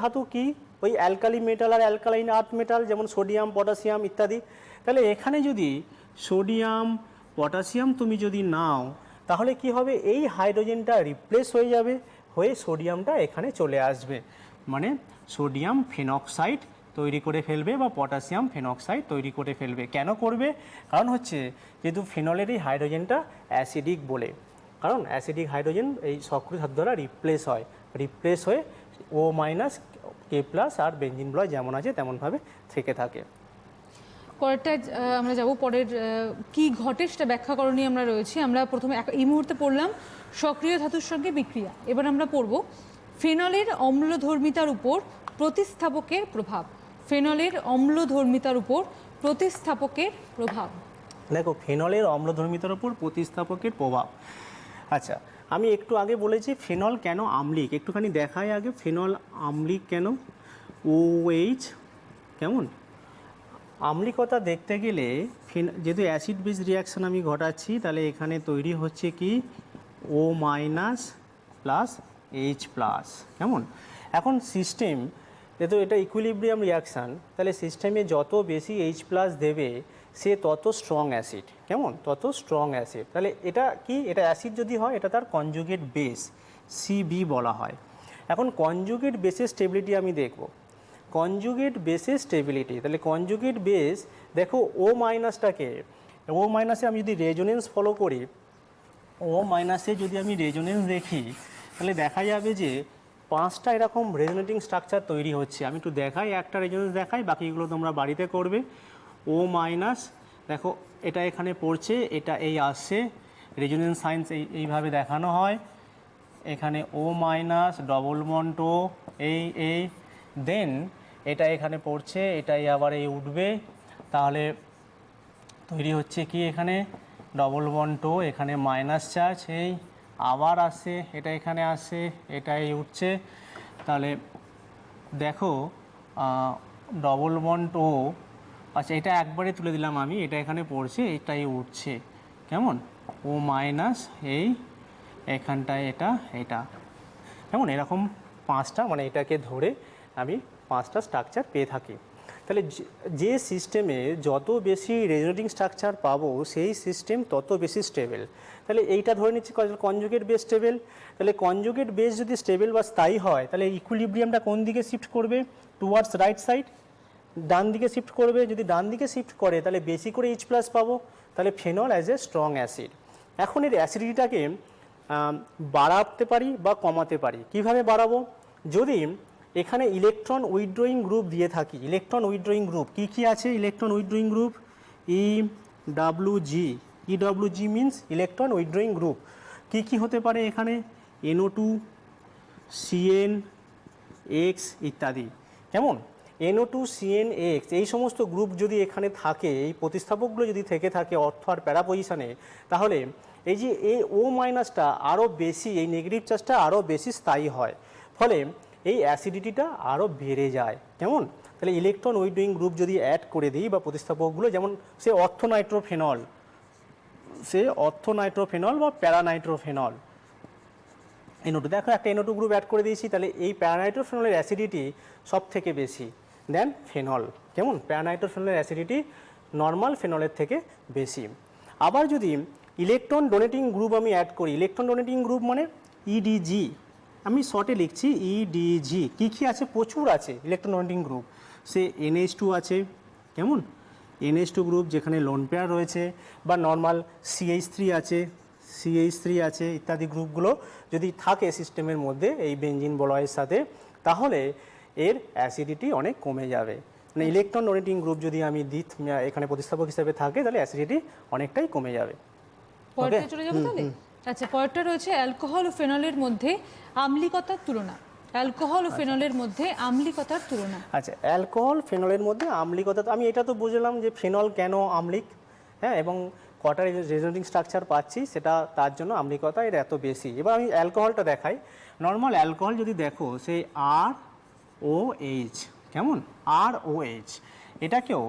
ধাতু কি? ওই অ্যালকালি মেটাল আর অ্যালকালাইন আর্থ মেটাল, যেমন সোডিয়াম, পটাশিয়াম ইত্যাদি। তাহলে এখানে যদি সোডিয়াম, পটাশিয়াম তুমি যদি নাও, তাহলে কি হবে, এই হাইড্রোজেনটা রিপ্লেস হয়ে যাবে, হয়ে সোডিয়ামটা এখানে চলে আসবে, মানে সোডিয়াম ফেনক্সাইড তৈরি করে ফেলবে বা পটাশিয়াম ফেনক্সাইড তৈরি করে ফেলবে। কেন করবে? কারণ হচ্ছে যেহেতু ফেনলের এই হাইড্রোজেনটা অ্যাসিডিক বলে, কারণ অ্যাসিডিক হাইড্রোজেন এই সক্রিয় ধাতু দ্বারা রিপ্লেস হয়ে O মাইনাস K+ আর বেঞ্জিন বলয় যেমন আছে তেমনভাবে থেকে থাকে। পরেরটা আমরা যাব। পরের কি ঘটে সেটা ব্যাখ্যা করণীয় আমরা রয়েছি। আমরা প্রথমে এই মুহূর্তে পড়লাম সক্রিয় ধাতুর সঙ্গে বিক্রিয়া। এবার আমরা পড়ব ফেনলের অম্লধর্মিতার উপর প্রতিস্থাপকের প্রভাব। ফেনলের অম্লধর্মিতার উপর প্রতিস্থাপকের প্রভাব। দেখো ফেনলের অম্লধর্মিতার উপর প্রতিস্থাপকের প্রভাব। আচ্ছা, আমি একটু আগে বলেছি ফেনল কেন আম্লিক, একটুখানি দেখাই আগে ফেনল আম্লিক কেন। OH, কেমন? আম্লিকতা দেখতে গেলে যেহেতু অ্যাসিড বেস রিয়াকশান আমি ঘটাচ্ছি, তাহলে এখানে তৈরি হচ্ছে কি O মাইনাস প্লাস H+। কেমন? এখন সিস্টেম যেহেতু এটা ইকুইলিব্রিয়াম রিয়াকশান, তাহলে সিস্টেমে যত বেশি H+ দেবে সে তত স্ট্রং অ্যাসিড। কেমন? তত স্ট্রং অ্যাসিড। তাহলে এটা কি, এটা অ্যাসিড যদি হয় এটা তার কনজুগেট বেস CB বলা হয়। এখন কনজুগেট বেসের স্টেবিলিটি আমি দেখব। কনজুগেট বেসের স্টেবিলিটি, তাহলে কনজুগেট বেস দেখো O মাইনাসটাকে, O মাইনাসে আমি যদি রেজোনেন্স ফলো করি, O মাইনাসে যদি আমি রেজোনেন্স দেখি, তাহলে দেখা যাবে যে 5টা এরকম রেজোনেটিং স্ট্রাকচার তৈরি হচ্ছে। আমি একটু দেখাই, একটা রেজোনেন্স দেখাই, বাকিগুলো তোমরা বাড়িতে করবে। O মাইনাস দেখো এটা এখানে পড়ছে, এটা এই আসছে, রেজোনেন্স সাইন্স এইভাবে দেখানো হয়। এখানে ও মাইনাস ডবল বন্ড ও এই দেন এটা এখানে পড়ছে, এটাই আবার এই উঠবে, তাহলে তৈরি হচ্ছে কি এখানে ডবল বন্ড ও, এখানে মাইনাস চার্জ, এই আবার আসে, এটা এখানে আসে, এটাই উঠছে। তাহলে দেখো ডবল বন্ড ও, আচ্ছা এটা একবারে তুলে দিলাম আমি, এটা এখানে পড়ছে, এটাই উঠছে, কেমন ও মাইনাস এই এখানটায় এটা কেমন, এরকম 5টা, মানে এটাকে ধরে আমি 5টা স্ট্রাকচার পেয়ে থাকি। তাহলে যে সিস্টেমে যত বেশি রেজোনেটিং স্ট্রাকচার পাবো সেই সিস্টেম তত বেশি স্টেবল। তাহলে এইটা ধরে নিচ্ছি কনজুগেট বেস স্টেবল। তাহলে কনজুগেট বেস যদি স্টেবল বা স্থায়ী হয় তাহলে ইকুইলিব্রিয়ামটা কোন দিকে শিফট করবে? টুয়ার্ডস রাইট সাইড, ডান দিকে শিফট করবে। যদি ডান দিকে শিফট করে তাহলে বেশি করে H+ পাবো, তাহলে phenol as a strong acid. এখন এর অ্যাসিডিটিটাকে বাড়াতে পারি বা কমাতে পারি। কিভাবে বাড়াবো? যদি এখানে ইলেকট্রন উইথড্রয়িং গ্রুপ দিয়ে থাকি, ইলেকট্রন উইথড্রয়িং গ্রুপ কী কী আছে? Electron withdrawing group EWG, EWG means electron withdrawing group. কী কী হতে পারে এখানে? NO2, CN, X ইত্যাদি, কেমন NO2, CN, X এই সমস্ত গ্রুপ যদি এখানে থাকে, এই প্রতিস্থাপকগুলো যদি থেকে থাকে অর্থ আর প্যারা পজিশানে, তাহলে এই যে এই ও মাইনাসটা আরও বেশি, এই নেগেটিভ চার্জটা আরও বেশি স্থায়ী হয়, ফলে এই অ্যাসিডিটিটা আরও বেড়ে যায়, কেমন। তাহলে ইলেকট্রন উইথড্রয়িং গ্রুপ যদি অ্যাড করে দিই বা প্রতিস্থাপকগুলো, যেমন সে অর্থোনাইট্রোফেনল বা প্যারানাইট্রোফেনল, NO2, দেখো একটা NO2 গ্রুপ অ্যাড করে দিয়েছি, তাহলে এই প্যারানাইট্রোফেনলের অ্যাসিডিটি সব থেকে বেশি দেন ফেনল, কেমন প্যারানাইট্রোফেনলের অ্যাসিডিটি নর্মাল ফেনলের থেকে বেশি। আবার যদি ইলেকট্রন ডোনেটিং গ্রুপ আমি অ্যাড করি, ইলেকট্রন ডোনেটিং গ্রুপ মানে EDG, আমি শর্টে লিখছি EDG। কী কী আছে? প্রচুর আছে ইলেকট্রন ডোনেটিং গ্রুপ। সে NH2 আছে, কেমন NH2 গ্রুপ যেখানে লোন পেয়ার রয়েছে, বা নর্মাল CH3 আছে ইত্যাদি গ্রুপগুলো যদি থাকে সিস্টেমের মধ্যে এই বেঞ্জিন বলয়ের সাথে, তাহলে এর অ্যাসিডিটি অনেক কমে যাবে। মানে ইলেকট্রন ডোনেটিং গ্রুপ যদি আমি এখানে প্রতিস্থাপক হিসেবে থাকে তাহলে অ্যাসিডিটি অনেকটাই কমে যাবে। পরেরটা চলে যাবো তাহলে। আচ্ছা, পরেরটা রয়েছে অ্যালকোহল ও ফেনলের মধ্যে আম্লিকতার তুলনা। অ্যালকোহল ও ফেনলের মধ্যে আম্লিকতার তুলনা। আচ্ছা, অ্যালকোহল ফেনলের মধ্যে আম্লিকতা, আমি এটা তো বুঝলাম যে ফেনল কেন আম্লিক, হ্যাঁ, এবং কটা রেজোনেটিং স্ট্রাকচার পাচ্ছি সেটা তার জন্য আম্লিকতা এর এত বেশি। এবার আমি অ্যালকোহলটা দেখাই। নর্মাল অ্যালকোহল যদি দেখো সেই ROH, কেমন ROH, এটাকেও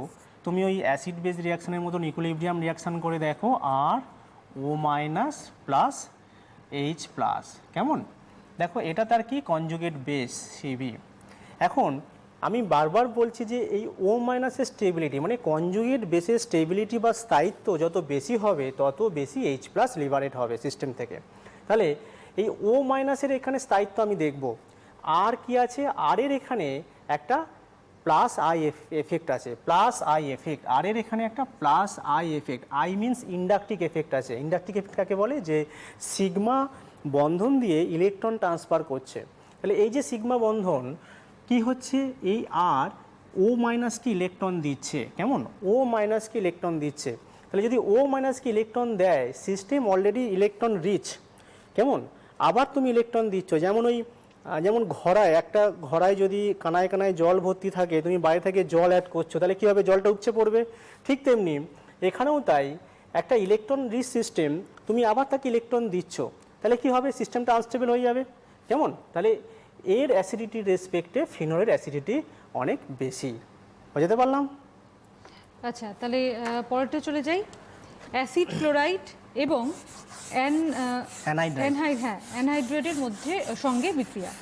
তুমি ওই অ্যাসিড বেস রিয়াকশানের মতন ইকুইলিব্রিয়াম রিয়াকশান করে দেখো, RO minus plus H plus, কেমন দেখো এটা তার কি কনজুগেট বেস CV। এখন আমি বারবার বলছি যে এই ও মাইনাসের স্টেবিলিটি মানে কনজুগেট বেসের স্টেবিলিটি বা স্থায়িত্ব যত বেশি হবে তত বেশি H+ লিবারেট হবে সিস্টেম থেকে। তাহলে এই ও মাইনাসের এখানে স্থায়িত্ব আমি দেখব। আর কি আছে? আর এর এখানে একটা প্লাস আই এফেক্ট আছে, প্লাস আই এফেক্ট। আর এর এখানে একটা plus I effect, I means inductive effect আছে। ইন্ডাকটিভ এফেক্ট কাকে বলে? যে সিগমা বন্ধন দিয়ে ইলেকট্রন ট্রান্সফার করছে। তাহলে এই যে সিগমা বন্ধন কি হচ্ছে? এই আর ও মাইনাসকে ইলেকট্রন দিচ্ছে, কেমন ও মাইনাসকে ইলেকট্রন দিচ্ছে। তাহলে যদি ও মাইনাসকে ইলেকট্রন দেয়, সিস্টেম অলরেডি ইলেকট্রন রিচ, কেমন আবার তুমি ইলেকট্রন দিচ্ছ। যেমন একটা ঘড়ায় যদি কানায় কানায় জল ভর্তি থাকে, তুমি বাইরে থেকে জল অ্যাড করছো, তাহলে কী হবে? জলটা উপচে পড়বে। ঠিক তেমনি এখানেও তাই, একটা ইলেকট্রন রিচ সিস্টেম, তুমি আবার তাকে ইলেকট্রন দিচ্ছ, তাহলে কি হবে? সিস্টেমটা আনস্টেবল হয়ে যাবে, কেমন। তাহলে এর অ্যাসিডিটির রেসপেক্টে ফিনলের অ্যাসিডিটি অনেক বেশি। বুঝতে পারলাম? আচ্ছা, তাহলে পরেরটা চলে যাই। অ্যাসিড ক্লোরাইড এবং অ্যানহাইড্রেটের মধ্যে সঙ্গে বিক্রিয়া।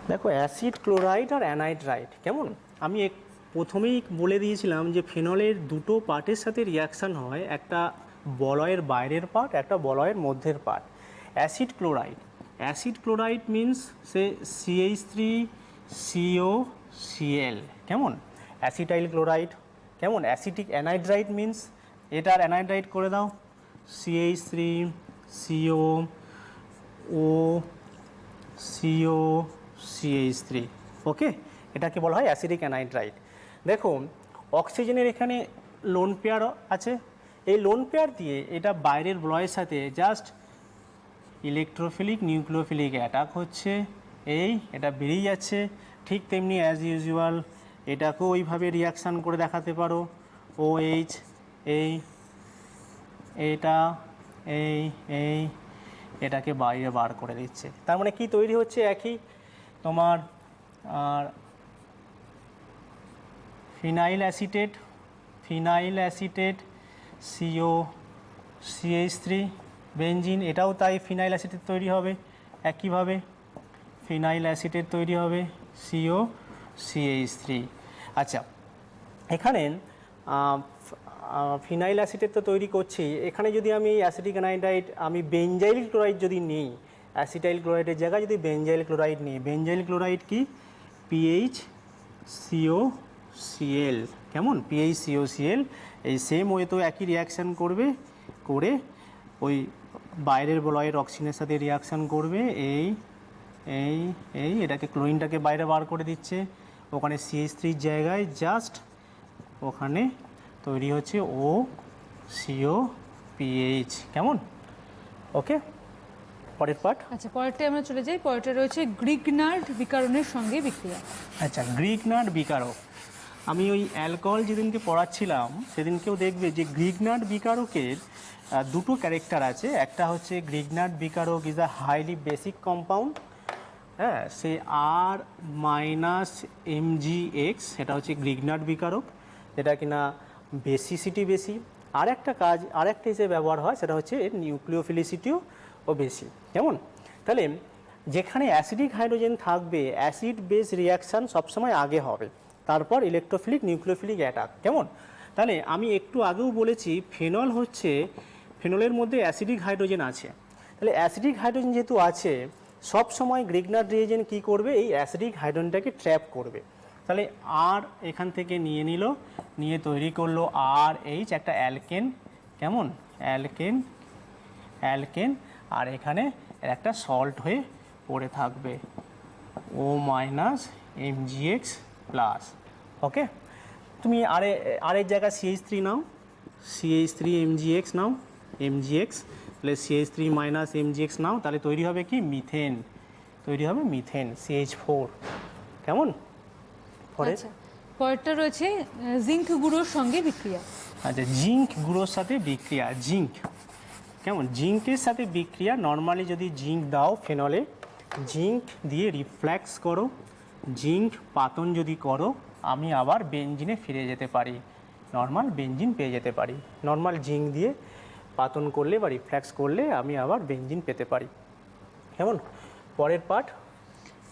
দেখো অ্যাসিড ক্লোরাইড আর অ্যানহাইড্রাইড, কেমন আমি প্রথমেই বলে দিয়েছিলাম যে ফেনলের দুটো পার্টের সাথে রিয়াকশান হয়, একটা বলয়ের বাইরের পার্ট, একটা বলয়ের মধ্যের পার্ট। অ্যাসিড ক্লোরাইড মিন্স সে CH3COCl, কেমন অ্যাসিটাইল ক্লোরাইড, কেমন অ্যাসিটিক। অ্যানহাইড্রাইড মিন্স এটার অ্যানহাইড্রাইড করে দাও, CH3COCH3, ওকে, এটাকে বলা হয় অ্যাসিডিক অ্যানহাইড্রাইড। দেখো অক্সিজেনের এখানে লোন পেয়ার আছে। এই লোন পেয়ার দিয়ে এটা বাইরের বলয়ের সাথে জাস্ট ইলেকট্রোফিলিক নিউক্লিওফিলিক অ্যাটাক হচ্ছে, এটা বেরিয়ে যাচ্ছে। ঠিক তেমনি অ্যাজ ইউজুয়াল এটাকেও ওইভাবে রিয়াকশান করে দেখাতে পারো। OH এটা এটাকে বাইরে বার করে দিচ্ছে। তার মানে কি তৈরি হচ্ছে? একই তোমার আর ফিনাইল অ্যাসিটেট COCH3 বেঞ্জিন, এটাও তাই ফিনাইল অ্যাসিটেট তৈরি হবে। একইভাবে ফিনাইল অ্যাসিটেট তৈরি হবে COCH3। আচ্ছা, এখানে ফিনাইল অ্যাসিটেট তো তৈরি করছি, এখানে যদি আমি অ্যাসিটিক অ্যানাইড্রাইড আমি বেঞ্জাইল ক্লোরাইড যদি নিই, অ্যাসিটাইল ক্লোরাইডের জায়গায় যদি বেঞ্জাইল ক্লোরাইড নিই, বেঞ্জাইল ক্লোরাইড কি PHCOCl, কেমন PHCOCl, এই সেম ওয়ে তো একই রিয়াকশান করবে, করে ওই বাইরের বলয়ের অক্সিজেনের সাথে রিয়াকশান করবে। এটাকে ক্লোরিনটাকে বাইরে বার করে দিচ্ছে। ওখানে CH3 জায়গায় জাস্ট ওখানে তৈরি হচ্ছে OCOPH, কেমন? ওকে, পরের পার্ট। আচ্ছা, পরেরটায় আমরা চলে যাই। পরেরটা রয়েছে গ্রিগনার্ড বিকারণের সঙ্গে বিক্রিয়া। আচ্ছা, গ্রিগনার্ড বিকারক, আমি ওই অ্যালকোহল যেদিনকে পড়াচ্ছিলাম সেদিনকেও দেখবে যে গ্রিগনার্ড বিকারকের দুটো ক্যারেক্টার আছে। একটা হচ্ছে গ্রিগনার্ড বিকারক is a highly basic compound, হ্যাঁ, সে R-MgX, সেটা হচ্ছে গ্রিগনার্ড বিকারক, যেটা কিনা বেসিসিটি বেশি। আর একটা হিসেবে ব্যবহার হয়, সেটা হচ্ছে এর নিউক্লিওফিলিসিটিও বেশি, কেমন? তাহলে যেখানে অ্যাসিডিক হাইড্রোজেন থাকবে, অ্যাসিড বেস রিয়াকশান সবসময় আগে হবে, তারপর ইলেকট্রোফিলিক নিউক্লিওফিলিক অ্যাটাক, কেমন? তাহলে আমি একটু আগেও বলেছি ফেনলের মধ্যে অ্যাসিডিক হাইড্রোজেন আছে। তাহলে অ্যাসিডিক হাইড্রোজেন যেহেতু আছে, সব সময় গ্রিগনার্ড রিয়েজেন্ট কী করবে? এই অ্যাসিডিক হাইড্রোজেনটাকে ট্র্যাপ করবে। তাহলে আর এখান থেকে নিয়ে তৈরি করলো RH, একটা অ্যালকেন, কেমন? অ্যালকেন, আর এখানে একটা সল্ট হয়ে পড়ে থাকবে O-MgX+। ওকে, তুমি আরের জায়গায় CH3 নাও, CH3MgX নাও, MgX, তাহলে CH3 MgX নাও, তাহলে তৈরি হবে কি? মিথেন, CH4, কেমন? আচ্ছা, পরেরটা রয়েছে জিঙ্ক গুঁড়োর সঙ্গে বিক্রিয়া। আচ্ছা, জিঙ্ক গুঁড়োর সাথে বিক্রিয়া, কেমন? জিঙ্কের সাথে বিক্রিয়া, নর্মালি যদি জিঙ্ক দাও ফেনলে, জিঙ্ক দিয়ে রিফ্লেক্স করো, জিঙ্ক পাতন যদি করো, আমি আবার বেঞ্জিনে ফিরে যেতে পারি, নর্মাল বেঞ্জিন পেয়ে যেতে পারি। নর্মাল জিঙ্ক দিয়ে পাতন করলে বা রিফ্লেক্স করলে আমি আবার বেঞ্জিন পেতে পারি, কেমন? পরের পার্ট,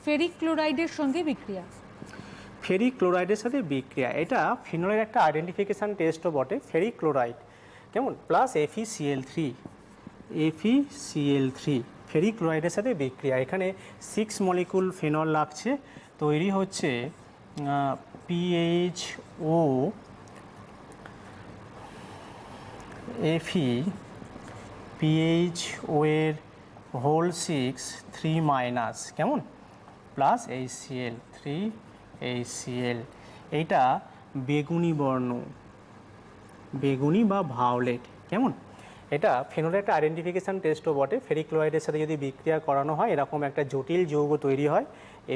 ফেরিক ক্লোরাইডের সঙ্গে বিক্রিয়া। ফেরিক ক্লোরাইডের সাথে বিক্রিয়া, এটা ফিনলের একটা আইডেন্টিফিকেশান টেস্টও বটে, ফেরিক ক্লোরাইড, কেমন? প্লাস FeCl3, ফেরিক ক্লোরাইডের সাথে বিক্রিয়া। এখানে 6 মলিকুল ফেনল লাগছে, তৈরি হচ্ছে PHO এর হোল 6 3 কেমন? প্লাস HCl, 3HCl, এইটা বেগুনি বর্ণ, বেগুনি বা ভায়োলেট, কেমন? এটা ফেনলের একটা আইডেন্টিফিকেশান টেস্টও বটে। ফেরিক ক্লোরাইডের সাথে যদি বিক্রিয়া করানো হয়, এরকম একটা জটিল যৌগ তৈরি হয়,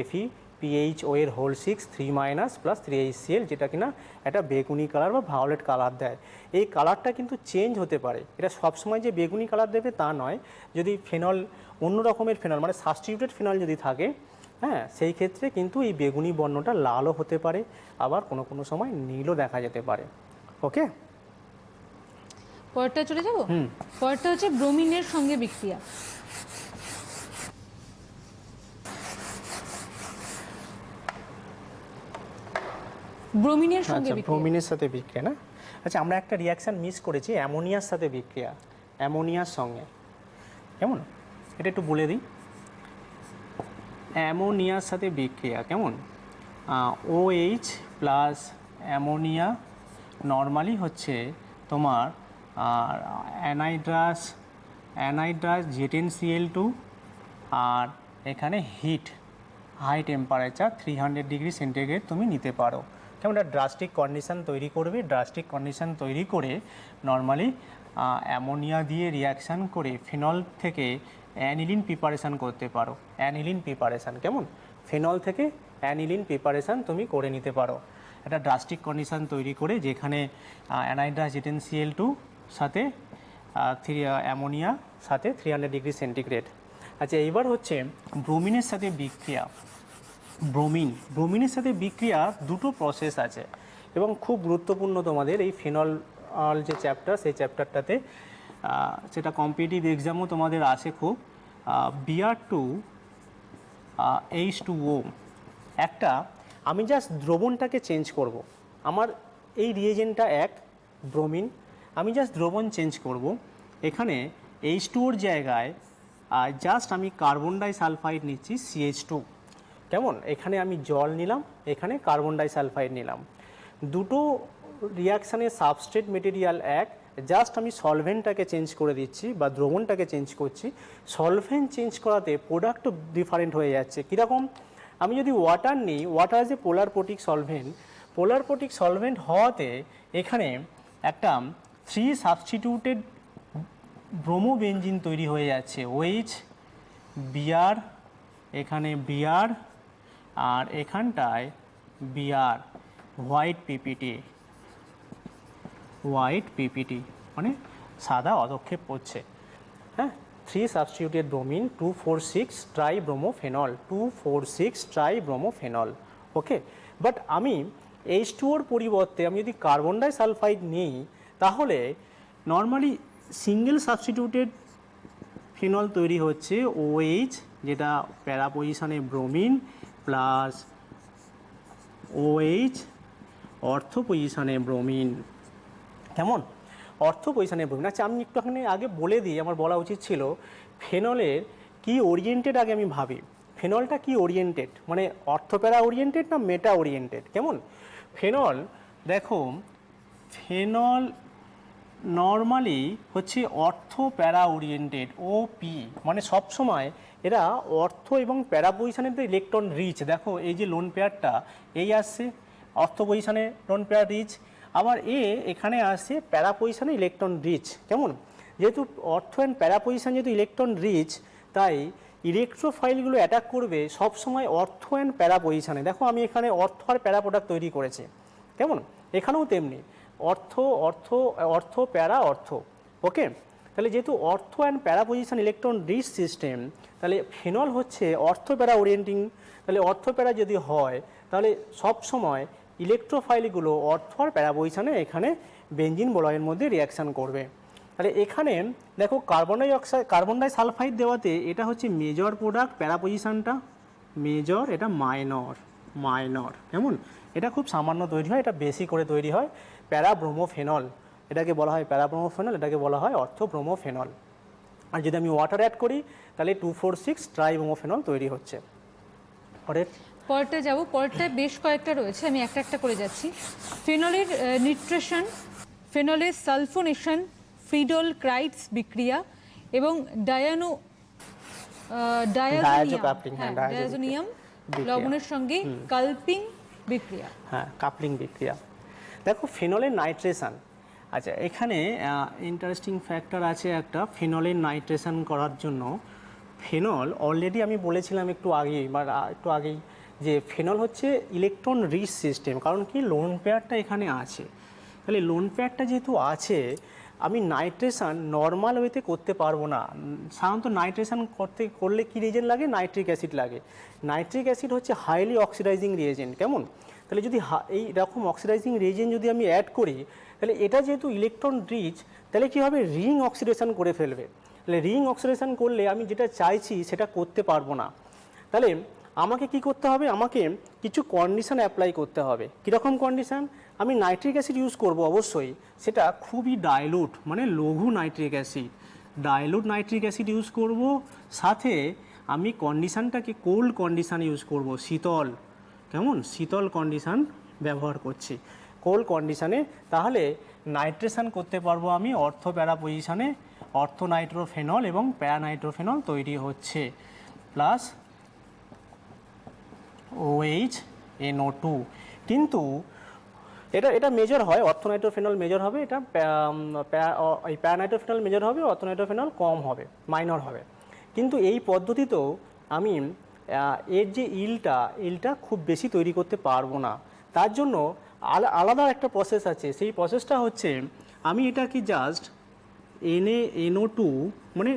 FePHO এর হোল 6 3 প্লাস 3HCl, যেটা কিনা একটা বেগুনি কালার বা ভায়োলেট কালার দেয়। এই কালারটা কিন্তু চেঞ্জ হতে পারে, এটা সবসময় যে বেগুনি কালার দেবে তা নয়। যদি ফেনল অন্য রকমের ফেনল, মানে সাবস্টিটিউটেড ফেনল যদি থাকে, হ্যাঁ, সেই ক্ষেত্রে কিন্তু এই বেগুনি বর্ণটা লালও হতে পারে, আবার কোনো সময় নীলও দেখা যেতে পারে। ওকে, পরেরটা চলে যাব। পরেরটা হচ্ছে ব্রোমিনের সঙ্গে বিক্রিয়া। ব্রোমিনের সঙ্গে বিক্রিয়া, ব্রোমিনের সাথে বিক্রিয়া না? আচ্ছা, আমরা একটা রিয়াকশান মিস করেছি, অ্যামোনিয়ার সাথে বিক্রিয়া, অ্যামোনিয়ার সঙ্গে, কেমন? এটা একটু বলে দিই। অ্যামোনিয়ার সাথে বিক্রিয়া, কেমন? OH প্লাস অ্যামোনিয়া, নর্মালি হচ্ছে তোমার অ্যানাইড্রাস ZnCl2, আর এখানে হাই টেম্পারেচার 300 ডিগ্রি সেন্টিগ্রেড তুমি নিতে পারো, কেমন একটা ড্রাস্টিক কন্ডিশন তৈরি করবে। ড্রাস্টিক কন্ডিশন তৈরি করে নর্মালি অ্যামোনিয়া দিয়ে রিয়াকশান করে ফিনল থেকে অ্যানিলিন প্রিপারেশান করতে পারো। অ্যানিলিন প্রিপারেশান কেমন, ফিনল থেকে অ্যানিলিন প্রিপারেশান তুমি করে নিতে পারো একটা ড্রাস্টিক কন্ডিশন তৈরি করে, যেখানে অ্যানাইড্রাস ZnCl2 সাথে অ্যামোনিয়া সাথে 300 ডিগ্রি সেন্টিগ্রেড। আচ্ছা, এইবার হচ্ছে ব্রোমিনের সাথে বিক্রিয়া। ব্রোমিনের সাথে বিক্রিয়া দুটো প্রসেস আছে এবং খুব গুরুত্বপূর্ণ তোমাদের এই ফিনল যে চ্যাপ্টার, সেই চ্যাপ্টারটাতে সেটা কম্পিটিটিভ এক্সামও তোমাদের আসে খুব। Br2 H2O একটা, আমি জাস্ট দ্রবণটাকে চেঞ্জ করব। আমার এই রিয়েজেন্টটা এক ব্রোমিন, আমি জাস্ট দ্রবণ চেঞ্জ করব। এখানে H2ওর জায়গায় জাস্ট আমি কার্বন ডাইসালফাইড নিচ্ছি CH2, কেমন, এখানে আমি জল নিলাম, এখানে কার্বন ডাইসালফাইড নিলাম। দুটো রিয়াকশানের সাবস্ট্রেট মেটেরিয়াল এক, জাস্ট আমি সলভেন্টটাকে চেঞ্জ করে দিচ্ছি বা দ্রবণটাকে চেঞ্জ করছি। সলভেন্ট চেঞ্জ করাতে প্রোডাক্টও ডিফারেন্ট হয়ে যাচ্ছে। কীরকম, আমি যদি ওয়াটার নিই, water is a polar protic solvent. Polar protic solvent হওয়াতে এখানে একটা 3 সাবস্টিটিউটেড ব্রোমোবেনজিন তৈরি হয়ে যাচ্ছে। OH Br, এখানে Br আর এখানটায় Br, হোয়াইট পিপিটি মানে সাদা অধক্ষেপ পড়ছে। হ্যাঁ, 3 সাবস্টিটিউটেড ব্রোমিন 2,4,6 ট্রাইব্রোমোফেনল, 2,4,6 ট্রাইব্রোমোফেনল। ওকে, বাট আমি H2ওর পরিবর্তে আমি যদি কার্বন ডাইসালফাইড নিই, তাহলে নর্মালি সিঙ্গেল সাবস্টিটিউটেড ফেনল তৈরি হচ্ছে OH, যেটা প্যারা পজিশনে ব্রোমিন, প্লাস OH অর্থ পজিশনে ব্রোমিন। কেমন, অর্থ পজিশনে ব্রোমিন। আচ্ছা, আমি একটুখানি আগে বলে দিই, আমার বলা উচিত ছিল ফেনলের কি ওরিয়েন্টেড আগে আমি ভাবি। ফেনলটা কি ওরিয়েন্টেড, মানে অর্থপ্যারা ওরিয়েন্টেড না মেটা ওরিয়েন্টেড। কেমন, ফেনল দেখো, ফেনল নর্মালি হচ্ছে অর্থ প্যারা ওরিয়েন্টেড, OP, মানে সবসময় এরা অর্থ এবং প্যারা পজিশনের তো ইলেকট্রন রিচ। দেখো এই যে লোন পেয়ারটা এই আসছে অর্থ পজিশনে লোন পেয়ার রিচ, আবার এখানে আসছে প্যারা পজিশনে ইলেকট্রন রিচ। কেমন, যেহেতু অর্থ অ্যান্ড প্যারা পজিশন যেহেতু ইলেকট্রন রিচ, তাই ইলেকট্রোফাইলগুলো অ্যাটাক করবে সবসময় অর্থ অ্যান্ড প্যারা পজিশনে। দেখো আমি এখানে অর্থ আর প্যারা প্রোডাক্ট তৈরি করেছি, কেমন, এখানেও তেমনি অর্থ অর্থ অর্থ প্যারা অর্থ। ওকে, তাহলে যেহেতু অর্থ অ্যান্ড প্যারা পজিশন ইলেকট্রন রিচ সিস্টেম, তাহলে ফেনল হচ্ছে অর্থ প্যারা ওরিয়েন্টিং। তাহলে অর্থ প্যারা যদি হয়, তাহলে সব সময় ইলেকট্রোফাইলগুলো অর্থ আর প্যারা পজিশনে এখানে বেঞ্জিন বলয়ের মধ্যে রিয়াকশান করবে। তাহলে এখানে দেখো কার্বন ডাইসালফাইড দেওয়াতে এটা হচ্ছে মেজর প্রোডাক্ট, প্যারা পজিশনটা মেজর, এটা মাইনর। কেমন, এটা খুব সামান্য তৈরি হয়, এটা বেশি করে তৈরি হয় প্যারাব্রোমোফেনল। এটাকে বলা হয় প্যারাব্রোমোফেনল, এটাকে বলা হয় অর্থব্রোমোফেনল। আর যদি আমি ওয়াটার অ্যাড করি, তাহলে 2,4,6 ট্রাইব্রোমোফেনল তৈরি হচ্ছে। পরেরটা যাব, পরেরটায় বেশ কয়েকটা রয়েছে, আমি একটা একটা করে যাচ্ছি। ফেনলের নিট্রেশন, ফেনলের সালফোনেশন, ফ্রিডল ক্রাইটস বিক্রিয়া এবং ডায়াজোনিয়াম লবণের সঙ্গে কালপিং বিক্রিয়া। হ্যাঁ, কাপলিং বিক্রিয়া। দেখো ফেনলের নাইট্রেশন, আচ্ছা এখানে ইন্টারেস্টিং ফ্যাক্টর আছে একটা ফেনলের নাইট্রেশন করার জন্য। ফেনল অলরেডি আমি বলেছিলাম একটু আগেই যে ফেনল হচ্ছে ইলেকট্রন রিচ সিস্টেম, কারণ কি লোন পেয়ারটা এখানে আছে। তাহলে লোন পেয়ারটা যেহেতু আছে, আমি নাইট্রেশন নর্মাল ওয়েতে করতে পারবো না। সাধারণত নাইট্রেশন করলে কী রিয়েজেন্ট লাগে, নাইট্রিক অ্যাসিড লাগে। নাইট্রিক অ্যাসিড হচ্ছে হাইলি অক্সিডাইজিং রিয়েজেন্ট। কেমন, তাহলে যদি এই রকম অক্সিডাইজিং রিয়েজেন্ট যদি আমি অ্যাড করি, তাহলে এটা যেহেতু ইলেকট্রন রিচ, তাহলে কী হবে, রিং অক্সিডেশন করে ফেলবে। তাহলে রিং অক্সিডেশন করলে আমি যেটা চাইছি সেটা করতে পারবো না। তাহলে আমাকে কি করতে হবে, আমাকে কিছু কন্ডিশন অ্যাপ্লাই করতে হবে। কীরকম কন্ডিশন, আমি নাইট্রিক অ্যাসিড ইউজ করব অবশ্যই, সেটা খুবই ডাইলুট, মানে লঘু nitric acid, dilute nitric acid use করব। সাথে আমি কন্ডিশনটাকে কোল্ড কন্ডিশান ইউজ করব, শীতল। কেমন, শীতল কন্ডিশান ব্যবহার করছি কোল্ড কন্ডিশানে। তাহলে নাইট্রেশন করতে পারবো আমি অর্থ প্যারা পজিশানে, অর্থ নাইট্রোফেনল এবং প্যারা নাইট্রোফেনল তৈরি হচ্ছে, প্লাস OH NO2। কিন্তু এটা এটা মেজর হয়, অর্থোনাইট্রোফেনল মেজর হবে, এটা এই প্যারানাইট্রোফেনল মেজর হবে, অর্থোনাইট্রোফেনল কম হবে, মাইনর হবে। কিন্তু এই পদ্ধতিতেও আমি এর যে ইলটা খুব বেশি তৈরি করতে পারবো না। তার জন্য আলাদা একটা প্রসেস আছে। সেই প্রসেসটা হচ্ছে আমি এটাকে জাস্ট NaNO2 মানে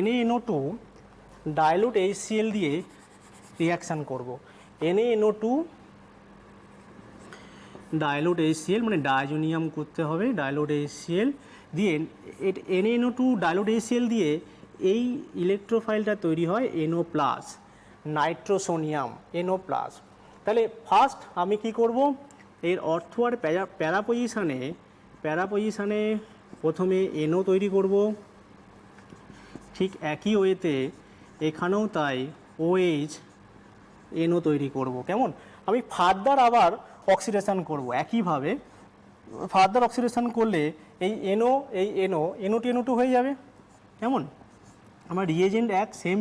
NaNO2 ডাইলুট HCl দিয়ে রিয়াকশান করব। NaNO2 ডাইলুট HCl মানে ডাইজোনিয়াম করতে হবে, ডাইলুট HCl দিয়ে NaNO2 ডাইলুট HCl দিয়ে এই ইলেকট্রোফাইলটা তৈরি হয় NO+, নাইট্রোসোনিয়াম NO+। তাহলে ফার্স্ট আমি কি করব, এর অর্থ আর প্যারা পজিশানে প্রথমে NO তৈরি করব, ঠিক একই ওয়েতে এখানেও তাই OH NO তৈরি করব। কেমন, আমি ফার্দার আবার অক্সিডেশন করব একইভাবে। ফার্দার অক্সিডেশন করলে এই NO2 হয়ে যাবে। কেমন, আমার রিয়েজেন্ট এক, সেম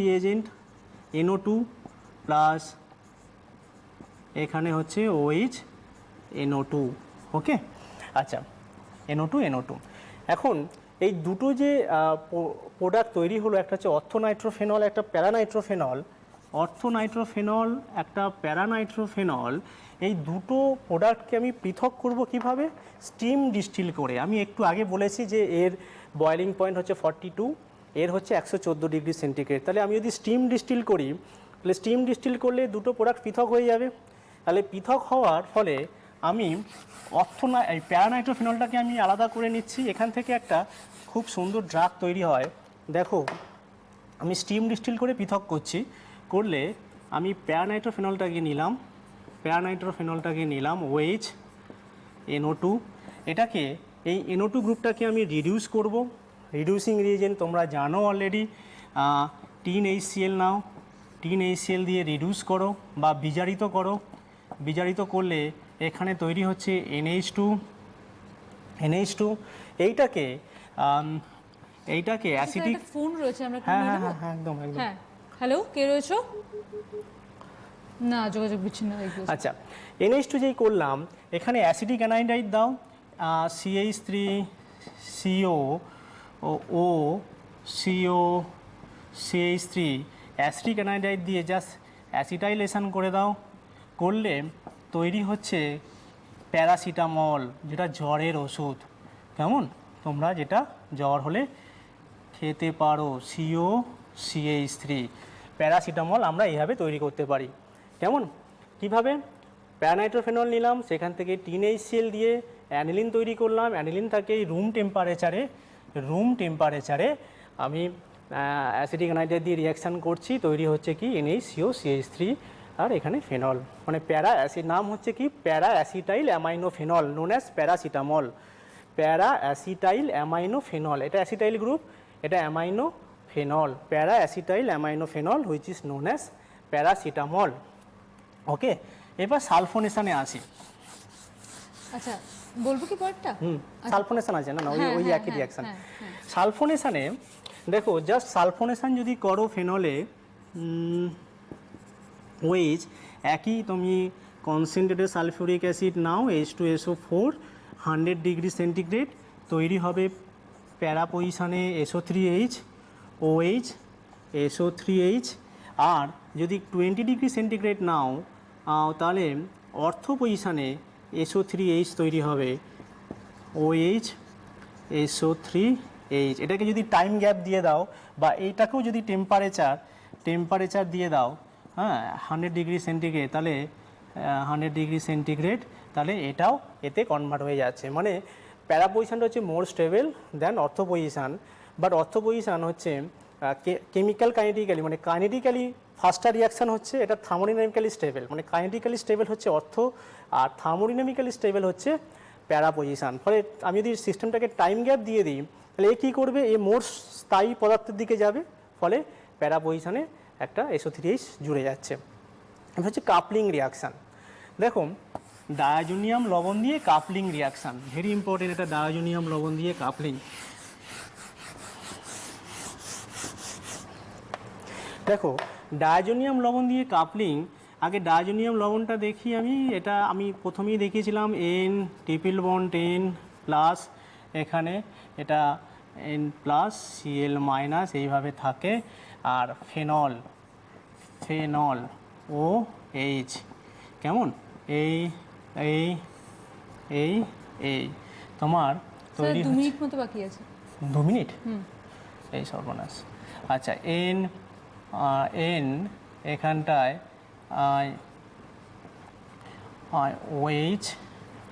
রিয়েজেন্ট NO2 প্লাস এখানে হচ্ছে OH NO2। ওকে, আচ্ছা, NO2 এখন এই দুটো যে প্রোডাক্ট তৈরি হলো, একটা হচ্ছে অর্থোনাইট্রোফেনল, একটা প্যারানাইট্রোফেনল। অর্থোনাইট্রোফেনল একটা প্যারানাইট্রোফেনল, এই দুটো প্রোডাক্টকে আমি পৃথক করব কিভাবে, স্টিম ডিস্টিল করে। আমি একটু আগে বলেছি যে এর বয়েলিং পয়েন্ট হচ্ছে 42, এর হচ্ছে 114 ডিগ্রি সেন্টিগ্রেড। তাহলে আমি যদি স্টিম ডিস্টিল করি, তাহলে স্টিম ডিস্টিল করলে দুটো প্রোডাক্ট পৃথক হয়ে যাবে। তাহলে পৃথক হওয়ার ফলে আমি এই প্যারানাইট্রোফেনলটাকে আমি আলাদা করে নিচ্ছি। এখান থেকে একটা খুব সুন্দর ড্রাগ তৈরি হয়। দেখো, আমি স্টিম ডিস্টিল করে পৃথক করলে আমি প্যারানাইট্রোফেনলটাকে নিলাম OH NO2। এটাকে এই NO2 গ্রুপটাকে আমি রিডিউস করব। রিডিউসিং রিয়েজেন্ট তোমরা জানো অলরেডি, টিন HCl নাও, টিন HCl দিয়ে রিডিউস করো বা বিজারিত করো। বিজারিত করলে এখানে তৈরি হচ্ছে NH2। এইটাকে অ্যাসিডিক, ফোন রয়েছে, আমরা একটু হ্যাঁ নিয়ে হ্যাঁ নেব? হ্যাঁ একদম। হ্যাঁ, হ্যালো, কে রয়েছো? না, যোগাযোগ বিচ্ছিন্ন হয়ে গেছে। আচ্ছা, NH2 যেই করলাম, এখানে অ্যাসিডিক অ্যানাইডাইড দাও, CH3CO ও CH3 অ্যাসিডিক অ্যানাইডাইড দিয়ে জাস্ট অ্যাসিটাইলেশন করে দাও। করলে তৈরি হচ্ছে প্যারাসিটামল, যেটা জ্বরের ওষুধ। কেমন, তোমরা যেটা জ্বর হলে খেতে পারো, COCH3 প্যারাসিটামল আমরা এইভাবে তৈরি করতে পারি। কেমন, কিভাবে, প্যারানাইট্রোফেনল নিলাম, সেখান থেকে টিন HCl দিয়ে অ্যানিলিন তৈরি করলাম। অ্যানিলিনটাকে রুম টেম্পারেচারে আমি অ্যাসিডিক অ্যানাইডাইড দিয়ে রিয়াকশান করছি, তৈরি হচ্ছে কি NaCO-CH3 আর এখানে ফেনল, মানে প্যারা অ্যাসিড, নাম হচ্ছে কি para acetyl aminophenol, known as paracetamol. Para acetyl aminophenol, এটা অ্যাসিটাইল গ্রুপ, এটা aminophenol, para acetyl aminophenol which is known as paracetamol. Okay, এবার সালফোনেশনে আসি। আচ্ছা, বলবো কি পরেরটা? সালফোনেশন আছে না, ওই একই রিয়াকশান। সালফোনেশনে দেখো, জাস্ট সালফোনেশন যদি করো ফেনলে, ওয়েজ একই তুমি কনসেন্ট্রেটেড সালফিউরিক অ্যাসিড নাও, H2SO4 100 ডিগ্রি সেন্টিগ্রেড, তৈরি হবে প্যারা পজিশানে SO3H, OH SO3H। আর যদি 20 ডিগ্রি সেন্টিগ্রেড নাও, তাহলে অর্থ পজিশানে SO3H তৈরি হবে, OH SO3H। এটাকে যদি টাইম গ্যাপ দিয়ে দাও, বা এইটাকেও যদি টেম্পারেচার দিয়ে দাও, হ্যাঁ 100 ডিগ্রি সেন্টিগ্রেড, তাহলে 100 ডিগ্রি সেন্টিগ্রেড, তাহলে এটাও এতে কনভার্ট হয়ে যাচ্ছে। মানে প্যারা পজিশানটা হচ্ছে মোর স্টেবল দেন অর্থ পজিশান, বাট অর্থ পজিশান হচ্ছে কেমিক্যাল কাইনেটিক্যালি, মানে কাইনেটিক্যালি ফার্স্টার রিয়াকশান হচ্ছে, এটা থার্মোডাইনামিক্যালি স্টেবল, মানে কাইনেটিক্যালি স্টেবল হচ্ছে অর্থ, আর থার্মোডাইনামিক্যালি স্টেবল হচ্ছে প্যারা পজিশান। ফলে আমি যদি সিস্টেমটাকে টাইম গ্যাপ দিয়ে দিই, তাহলে এ কী করবে, এ মোর স্থায়ী পদার্থের দিকে যাবে, ফলে প্যারা পজিশানে একটা SO3H জুড়ে যাচ্ছে। এটা হচ্ছে কাপলিং রিয়াকশান। দেখো, ডায়াজোনিয়াম লবণ দিয়ে কাপলিং রিয়াকশান, ভেরি ইম্পর্টেন্ট, এটা ডায়াজোনিয়াম লবণ দিয়ে কাপলিং। দেখো, ডায়াজোনিয়াম লবণ দিয়ে কাপলিং আগে ডাইজোনিয়াম লবণটা দেখি এটা আমি প্রথমেই দেখিয়েছিলাম N triple bond N plus, এখানে এটা এন প্লাস সিএল মাইনাস এইভাবে থাকে। আর ফেনল ও এইচ, কেমন এই এই এই এই তোমার স্যার তৈরি 2 মিনিট মতো বাকি আছে। 2 মিনিট? এই সর্বনাশ। আচ্ছা এন এখানটায় ওএইচ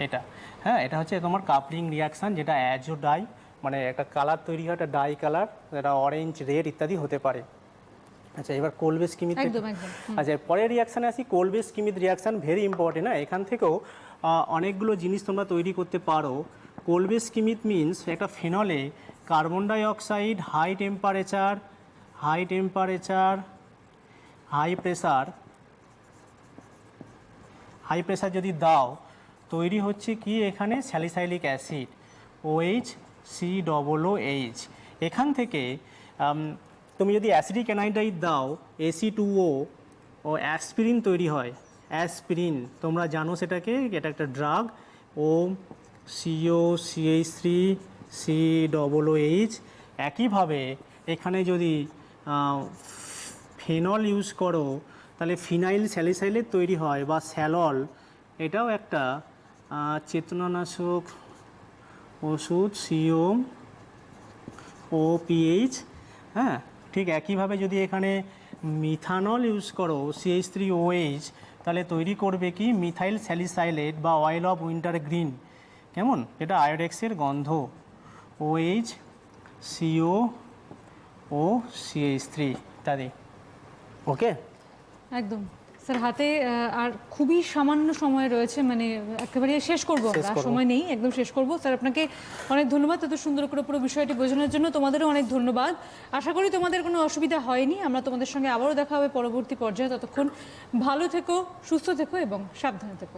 এটা, হ্যাঁ এটা হচ্ছে তোমার কাপলিং রিয়াকশান, যেটা অ্যাজো ডাই, মানে একটা কালার তৈরি হয়, একটা ডাই কালার, যেটা অরেঞ্জ রেড ইত্যাদি হতে পারে। আচ্ছা এবার কোলবেস কিমিত, একদম একদম। আচ্ছা পরের রিয়াকশানে আসি। কোলবেস কিমিত রিয়াকশান ভেরি ইম্পর্টেন্ট, না এখান থেকেও অনেকগুলো জিনিস তোমরা তৈরি করতে পারো। কোলবেস কিমিত মিন্স একটা ফেনলে carbon dioxide high temperature high pressure যদি দাও, তৈরি হচ্ছে কি এখানে স্যালিসাইলিক অ্যাসিড OHCOOH। এখান থেকে তুমি যদি অ্যাসিডিক অ্যানাইডাইড দাও AC2O ও অ্যাসপিরিন তৈরি হয়। অ্যাসপিরিন তোমরা জানো সেটাকে, এটা একটা ড্রাগ। OCOCH3COOH। একইভাবে এখানে যদি ফেনল ইউজ করো তাহলে ফিনাইল স্যালিসাইলেট তৈরি হয়, বা স্যালল, এটাও একটা চেতনানাশক ওষুধ COOPH। হ্যাঁ ঠিক একইভাবে যদি এখানে মিথানল ইউজ করো CH3OH, তাহলে তৈরি করবে কি মিথাইল স্যালিসাইলেট বা অয়েল অফ উইন্টার গ্রিন, কেমন এটা আয়োডেক্সের গন্ধ OHCOOCH3 ইত্যাদি। ওকে একদম স্যার, হাতে আর খুবই সামান্য সময় রয়েছে, মানে একেবারে শেষ করবো আমরা, আর সময় নেই, একদম শেষ করবো। স্যার আপনাকে অনেক ধন্যবাদ এত সুন্দর করে পুরো বিষয়টি বোঝানোর জন্য। তোমাদেরও অনেক ধন্যবাদ। আশা করি তোমাদের কোনো অসুবিধা হয়নি। আমরা তোমাদের সঙ্গে আবারও দেখা হবে পরবর্তী পর্যায়ে। ততক্ষণ ভালো থেকো, সুস্থ থেকো এবং সাবধানে থেকো।